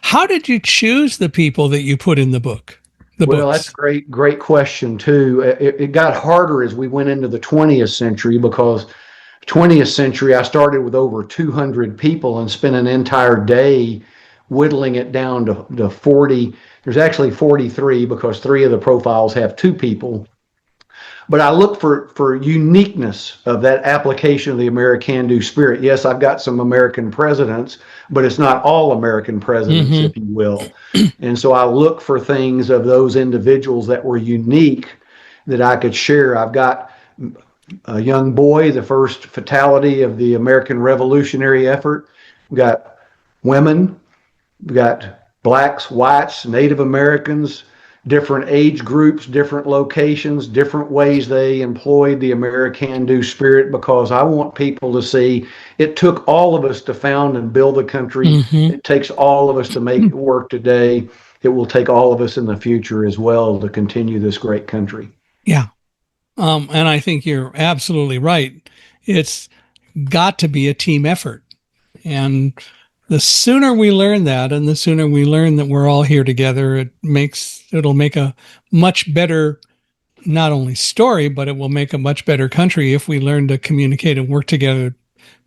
How did you choose the people that you put in the book? Well, that's a great question, too. It got harder as we went into the 20th century because 20th century, I started with over 200 people and spent an entire day whittling it down to 40. There's actually 43 because 3 of the profiles have 2 people. But I look for uniqueness of that application of the American-do spirit. Yes, I've got some American presidents, but it's not all American presidents, if you will. And so I look for things of those individuals that were unique that I could share. I've got a young boy, the first fatality of the American Revolutionary effort. We've got women, we've got blacks, whites, Native Americans, different age groups, different locations, different ways they employed the American-do spirit, because I want people to see it took all of us to found and build the country. Mm-hmm. It takes all of us to make it work today. It will take all of us in the future as well to continue this great country. Yeah. And I think you're absolutely right. It's got to be a team effort. And the sooner we learn that, and the sooner we learn that we're all here together, it'll make a much better, not only story, but it will make a much better country if we learn to communicate and work together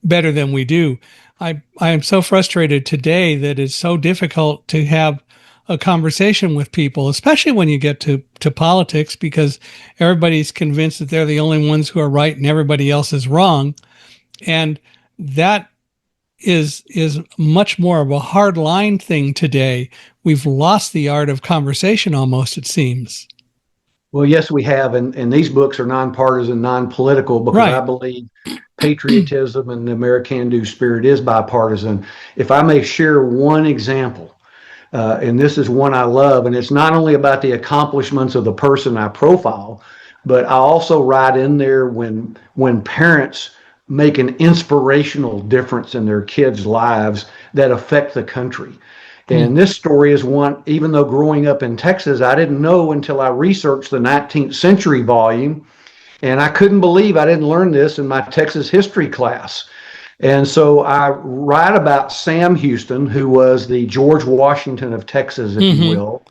better than we do. I am so frustrated today that it's so difficult to have a conversation with people, especially when you get to politics, because everybody's convinced that they're the only ones who are right and everybody else is wrong. And that is much more of a hard line thing today. We've lost the art of conversation almost, it seems. Well, yes, we have. And these books are nonpartisan, non-political, because I Right. believe patriotism and the American-do spirit is bipartisan. If I may share one example, and this is one I love, and it's not only about the accomplishments of the person I profile, but I also write in there when parents make an inspirational difference in their kids' lives that affect the country. And this story is one, even though growing up in Texas, I didn't know until I researched the 19th century volume. And I couldn't believe I didn't learn this in my Texas history class. And so I write about Sam Houston, who was the George Washington of Texas, if you Mm-hmm. will.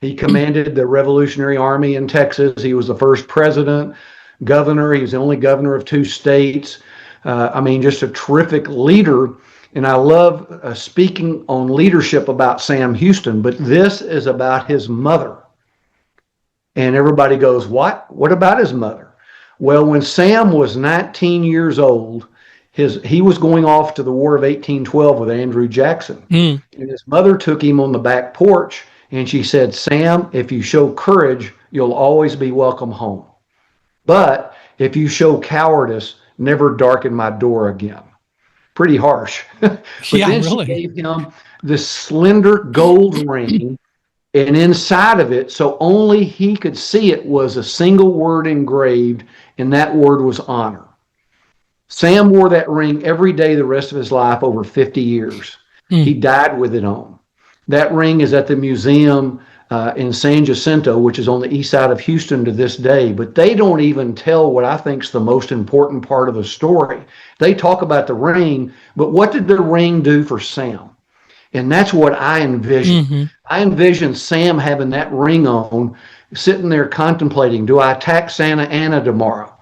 He commanded the Revolutionary Army in Texas. He was the first president, governor. He was the only governor of two states. I mean, just a terrific leader. And I love speaking on leadership about Sam Houston, but this is about his mother. And everybody goes, what? What about his mother? Well, when Sam was 19 years old, he was going off to the War of 1812 with Andrew Jackson. Mm. And his mother took him on the back porch and she said, Sam, if you show courage, you'll always be welcome home. But if you show cowardice, never darken my door again. Pretty harsh. But Yeah, then she really. gave him this slender gold ring, and inside of it, so only he could see it, was a single word engraved, and that word was honor. Sam wore that ring every day the rest of his life, over 50 years. He Mm. died with it on. That ring is at the museum in San Jacinto, which is on the east side of Houston to this day. But they don't even tell what I think is the most important part of the story. They talk about the ring, but what did the ring do for Sam? And that's what I envision. Mm-hmm. I envision Sam having that ring on, sitting there contemplating, do I attack Santa Ana tomorrow?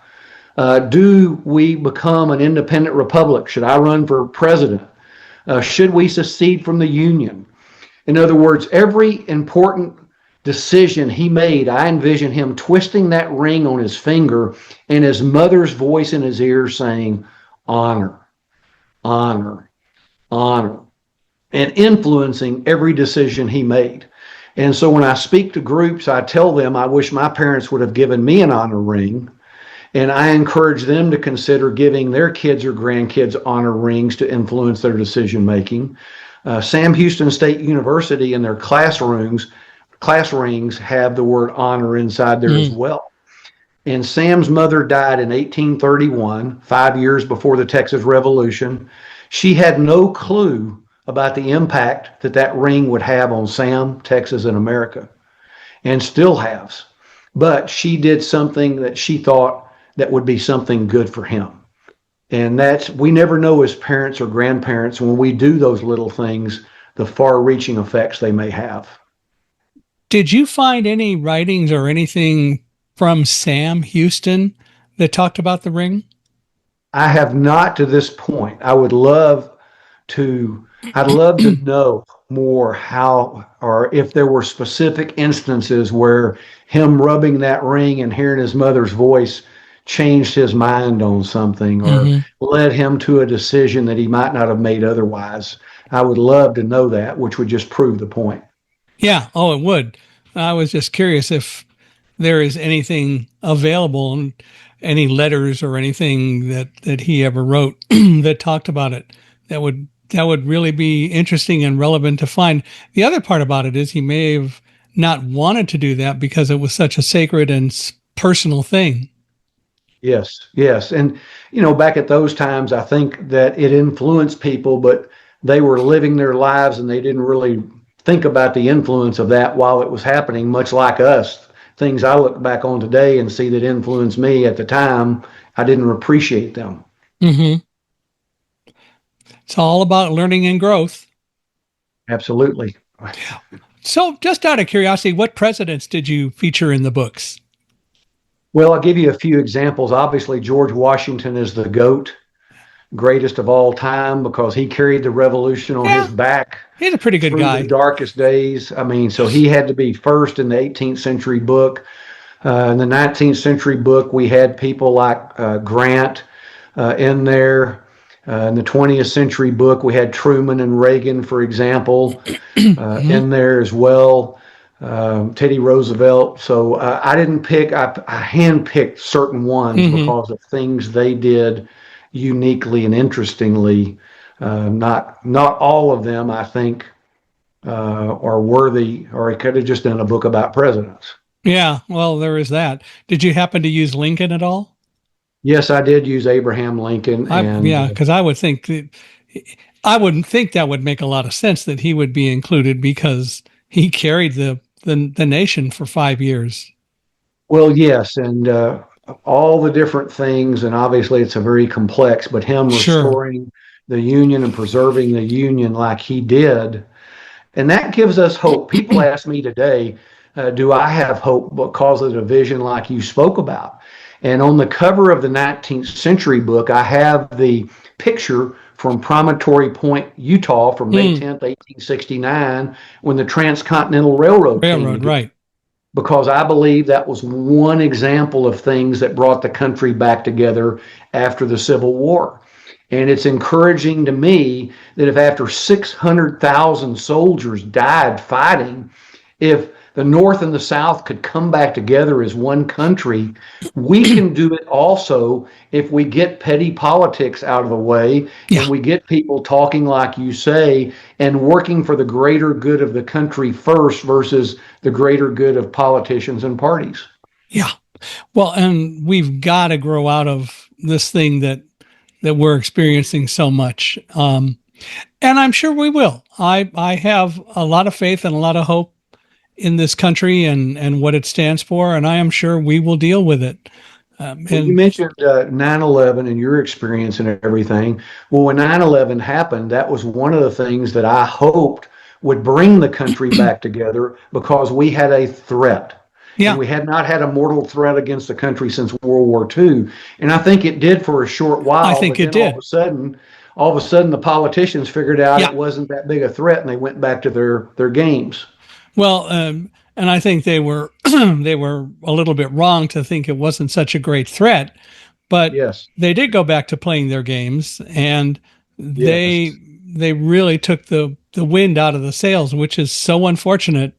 Do we become an independent republic? Should I run for president? Should we secede from the Union? In other words, every important decision he made, I envision him twisting that ring on his finger and his mother's voice in his ear saying, honor, honor, honor, and influencing every decision he made. And so when I speak to groups, I tell them I wish my parents would have given me an honor ring. And I encourage them to consider giving their kids or grandkids honor rings to influence their decision making. Sam Houston State University in their class rings have the word honor inside there as well. And Sam's mother died in 1831, 5 years before the Texas Revolution. She had no clue about the impact that that ring would have on Sam, Texas, and America, and still has. But she did something that she thought that would be something good for him. And we never know as parents or grandparents, when we do those little things, the far-reaching effects they may have. Did you find any writings or anything from Sam Houston that talked about the ring? I have not to this point. I'd love to know more how, or if there were specific instances where him rubbing that ring and hearing his mother's voice changed his mind on something, or led him to a decision that he might not have made otherwise. I would love to know that, which would just prove the point. Yeah. Oh, it would. I was just curious if there is anything available, any letters or anything that he ever wrote that talked about it. That would really be interesting and relevant to find. The other part about it is he may have not wanted to do that because it was such a sacred and personal thing. Yes, yes. And, back at those times, I think that it influenced people, but they were living their lives and they didn't really think about the influence of that while it was happening, much like us. Things I look back on today and see that influenced me at the time, I didn't appreciate them. Mm-hmm. It's all about learning and growth. Absolutely. So, just out of curiosity, what presidents did you feature in the books? Well, I'll give you a few examples. Obviously, George Washington is the GOAT, greatest of all time, because he carried the revolution on his Yeah, back he's a pretty good through the guy. darkest days. I mean, so he had to be first in the 18th century book. In the 19th century book, we had people like Grant in there. In the 20th century book, we had Truman and Reagan, for example, Mm-hmm. in there as well. Teddy Roosevelt. So I didn't pick, I handpicked certain ones Mm-hmm. because of things they did uniquely and interestingly. Not all of them, I think, are worthy, or it could have just done a book about presidents. Yeah, well, there is that. Did you happen to use Lincoln at all? Yes, I did use Abraham Lincoln, and Yeah, because I wouldn't think that would make a lot of sense that he would be included because he carried the nation for 5 years. well, yes, and all the different things, and obviously it's a very complex, but him Sure. restoring the Union and preserving the Union like he did. And that gives us hope. People ask me today, do I have hope because of the division like you spoke about? And on the cover of the 19th century book, I have the picture from Promontory Point, Utah from Mm, May 10th, 1869, when the Transcontinental Railroad came railroad, together, right. because I believe that was one example of things that brought the country back together after the Civil War. And it's encouraging to me that if after 600,000 soldiers died fighting, if the North and the South could come back together as one country, we can do it also if we get petty politics out of the way Yeah, and we get people talking like you say and working for the greater good of the country first versus the greater good of politicians and parties. yeah. Well, and we've got to grow out of this thing that we're experiencing so much. And I'm sure we will. I have a lot of faith and a lot of hope in this country and what it stands for, and I am sure we will deal with it. Well, you And mentioned 9/11 and your experience and everything. Well, when 9/11 happened, that was one of the things that I hoped would bring the country back together because we had a threat. And yeah, we had not had a mortal threat against the country since World War II. And I think it did for a short I while, think but it then did. all of a sudden, the politicians figured out it Yeah. wasn't that big a threat, and they went back to their games. Well, and I think they were they were a little bit wrong to think it wasn't such a great threat, but Yes, they did go back to playing their games, and they yes. they really took the wind out of the sails, which is so unfortunate.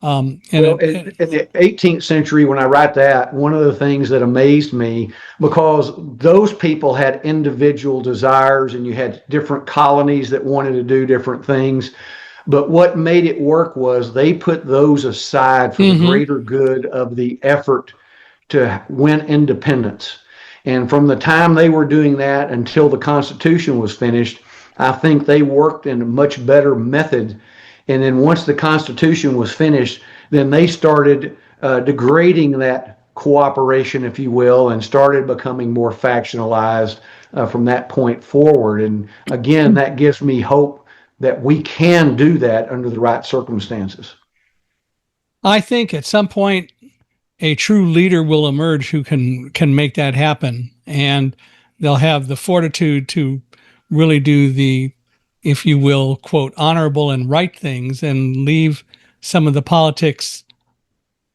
And Well, in the 18th century, when I write that, one of the things that amazed me, because those people had individual desires and you had different colonies that wanted to do different things. But what made it work was they put those aside for the mm-hmm, greater good of the effort to win independence. And from the time they were doing that until the Constitution was finished, I think they worked in a much better method. And then once the Constitution was finished, then they started degrading that cooperation, if you will, and started becoming more factionalized from that point forward. And again, that gives me hope that we can do that under the right circumstances. I think at some point a true leader will emerge who can make that happen, and they'll have the fortitude to really do the, if you will, quote, honorable and right things, and leave some of the politics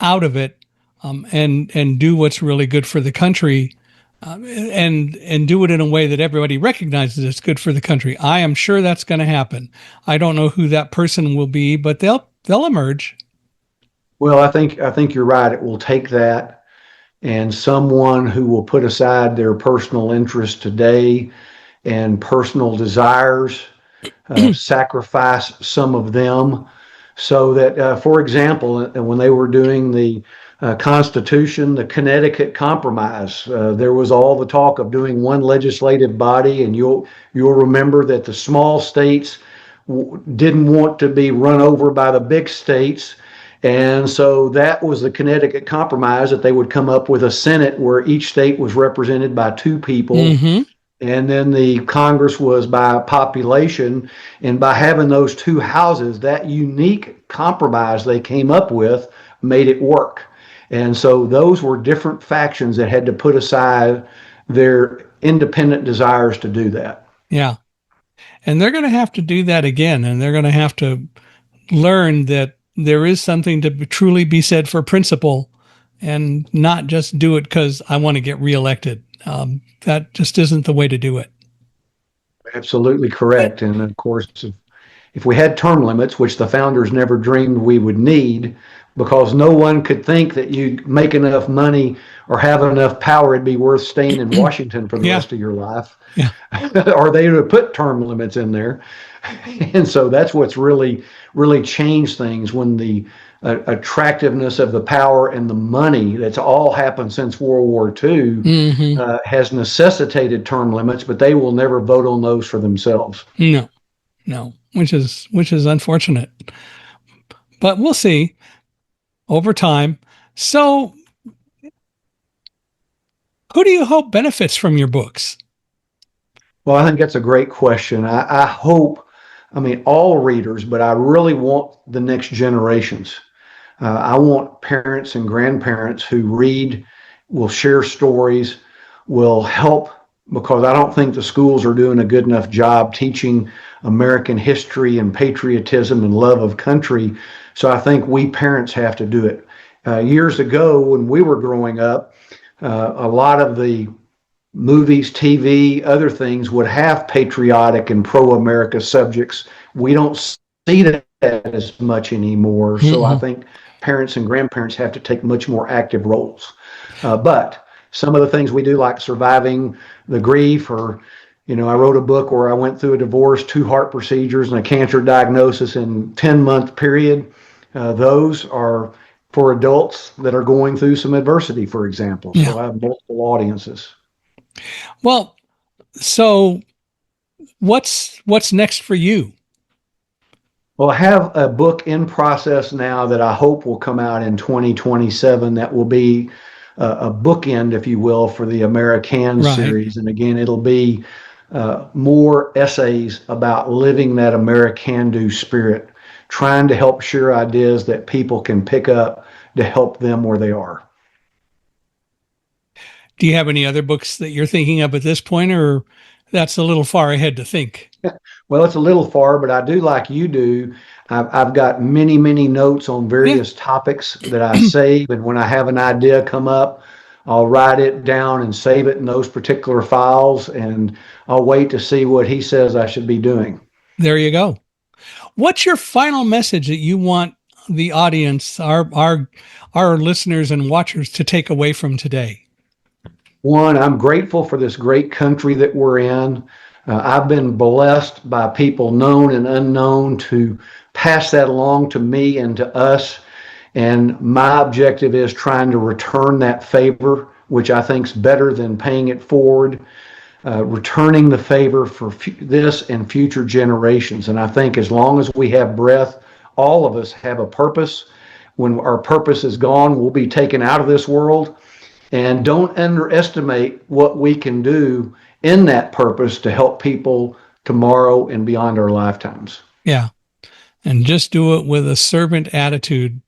out of it, and do what's really good for the country, and do it in a way that everybody recognizes it's good for the country. I am sure that's going to happen. I don't know who that person will be, but they'll emerge. Well, I think you're right. It will take that and someone who will put aside their personal interests today and personal desires, sacrifice some of them so that, for example, when they were doing the Constitution, the Connecticut Compromise, there was all the talk of doing one legislative body, and you'll remember that the small states didn't want to be run over by the big states. And so that was the Connecticut Compromise, that they would come up with a Senate where each state was represented by two people, Mm-hmm. and then the Congress was by population. And by having those two houses, that unique compromise they came up with made it work. And so those were different factions that had to put aside their independent desires to do that. Yeah. And they're going to have to do that again. And they're going to have to learn that there is something to truly be said for principle and not just do it because I want to get reelected. That just isn't the way to do it. Absolutely correct. And of course, if we had term limits, which the founders never dreamed we would need, because no one could think that you'd make enough money or have enough power, it'd be worth staying in Washington for the Yeah. rest of your life. Yeah. Or they would have put term limits in there. And so that's what's really, really changed things, when the attractiveness of the power and the money that's all happened since World War II Mm-hmm. has necessitated term limits, but they will never vote on those for themselves. No, no, which is unfortunate. But we'll see over time. So, who do you hope benefits from your books? Well, I think that's a great question. I hope, I mean, all readers, but I really want the next generations. I want parents and grandparents who read, will share stories, will help, because I don't think the schools are doing a good enough job teaching American history and patriotism and love of country. So I think we parents have to do it. Years ago, when we were growing up, a lot of the movies, TV, other things would have patriotic and pro-America subjects. We don't see that as much anymore. So I Mm-hmm. think parents and grandparents have to take much more active roles. But some of the things we do, like surviving the grief, or, I wrote a book where I went through a divorce, 2 heart procedures, and a cancer diagnosis in 10-month period. Those are for adults that are going through some adversity, for example. Yeah. So I have multiple audiences. Well, so what's next for you? Well, I have a book in process now that I hope will come out in 2027 that will be a bookend, if you will, for the American Right. series. And again, it'll be more essays about living that American spirit, trying to help share ideas that people can pick up to help them where they are. Do you have any other books that you're thinking of at this point, or that's a little far ahead to think? Well, it's a little far, but I do, like you do. I've got many, many notes on various topics that I save. And when I have an idea come up, I'll write it down and save it in those particular files. And I'll wait to see what he says I should be doing. There you go. What's your final message that you want the audience, our listeners and watchers, to take away from today? One, I'm grateful for this great country that we're in. I've been blessed by people known and unknown to pass that along to me and to us. And my objective is trying to return that favor, which I think is better than paying it forward, returning the favor for this and future generations. And I think as long as we have breath, all of us have a purpose. When our purpose is gone, we'll be taken out of this world. And don't underestimate what we can do in that purpose to help people tomorrow and beyond our lifetimes. Yeah. And just do it with a servant attitude.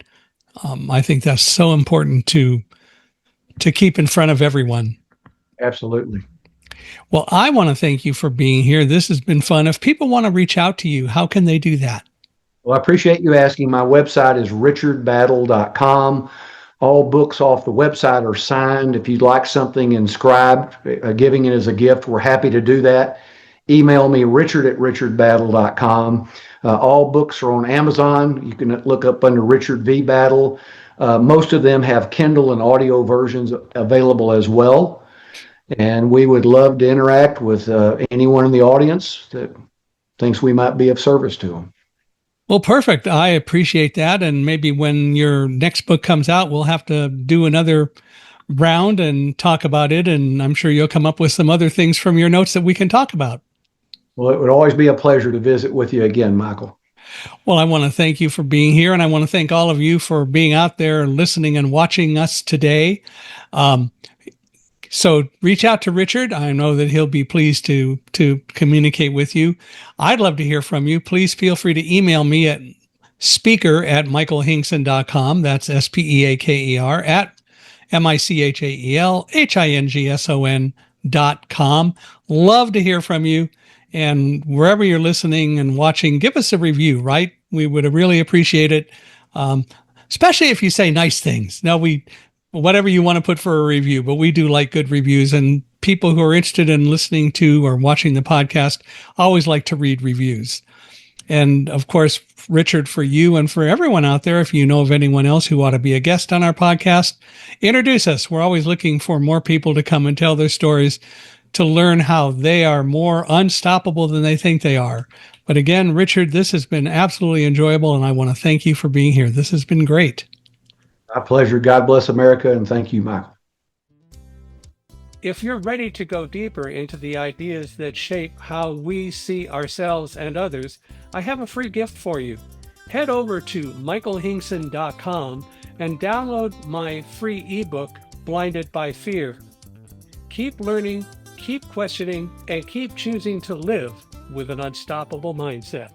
I think that's so important to keep in front of everyone. Absolutely. Well, I want to thank you for being here. This has been fun. If people want to reach out to you, how can they do that? Well, I appreciate you asking. My website is richardbattle.com. All books off the website are signed. If you'd like something inscribed, giving it as a gift, we're happy to do that. email me, richard@richardbattle.com. All books are on Amazon. You can look up under Richard V. Battle. Most of them have Kindle and audio versions available as well. And we would love to interact with anyone in the audience that thinks we might be of service to them. Well, perfect. I appreciate that. And maybe when your next book comes out, we'll have to do another round and talk about it. And I'm sure you'll come up with some other things from your notes that we can talk about. Well, it would always be a pleasure to visit with you again, Michael. Well, I want to thank you for being here. And I want to thank all of you for being out there and listening and watching us today. So reach out to Richard. I know that he'll be pleased to communicate with you. I'd love to hear from you. Please feel free to email me at speaker@michaelhingson.com. That's SPEAKER at MICHAELHINGSON.com. Love to hear from you. And wherever you're listening and watching, give us a review, right? We would really appreciate it. Especially if you say nice things. Now, whatever you want to put for a review, but we do like good reviews, and people who are interested in listening to or watching the podcast always like to read reviews. And of course, Richard, for you and for everyone out there, if you know of anyone else who ought to be a guest on our podcast, introduce us. We're always looking for more people to come and tell their stories, to learn how they are more unstoppable than they think they are. But again, Richard, this has been absolutely enjoyable, and I want to thank you for being here. This has been great. My pleasure. God bless America, and thank you, Michael. If you're ready to go deeper into the ideas that shape how we see ourselves and others, I have a free gift for you. Head over to michaelhingson.com and download my free ebook, Blinded by Fear. Keep learning, keep questioning, and keep choosing to live with an unstoppable mindset.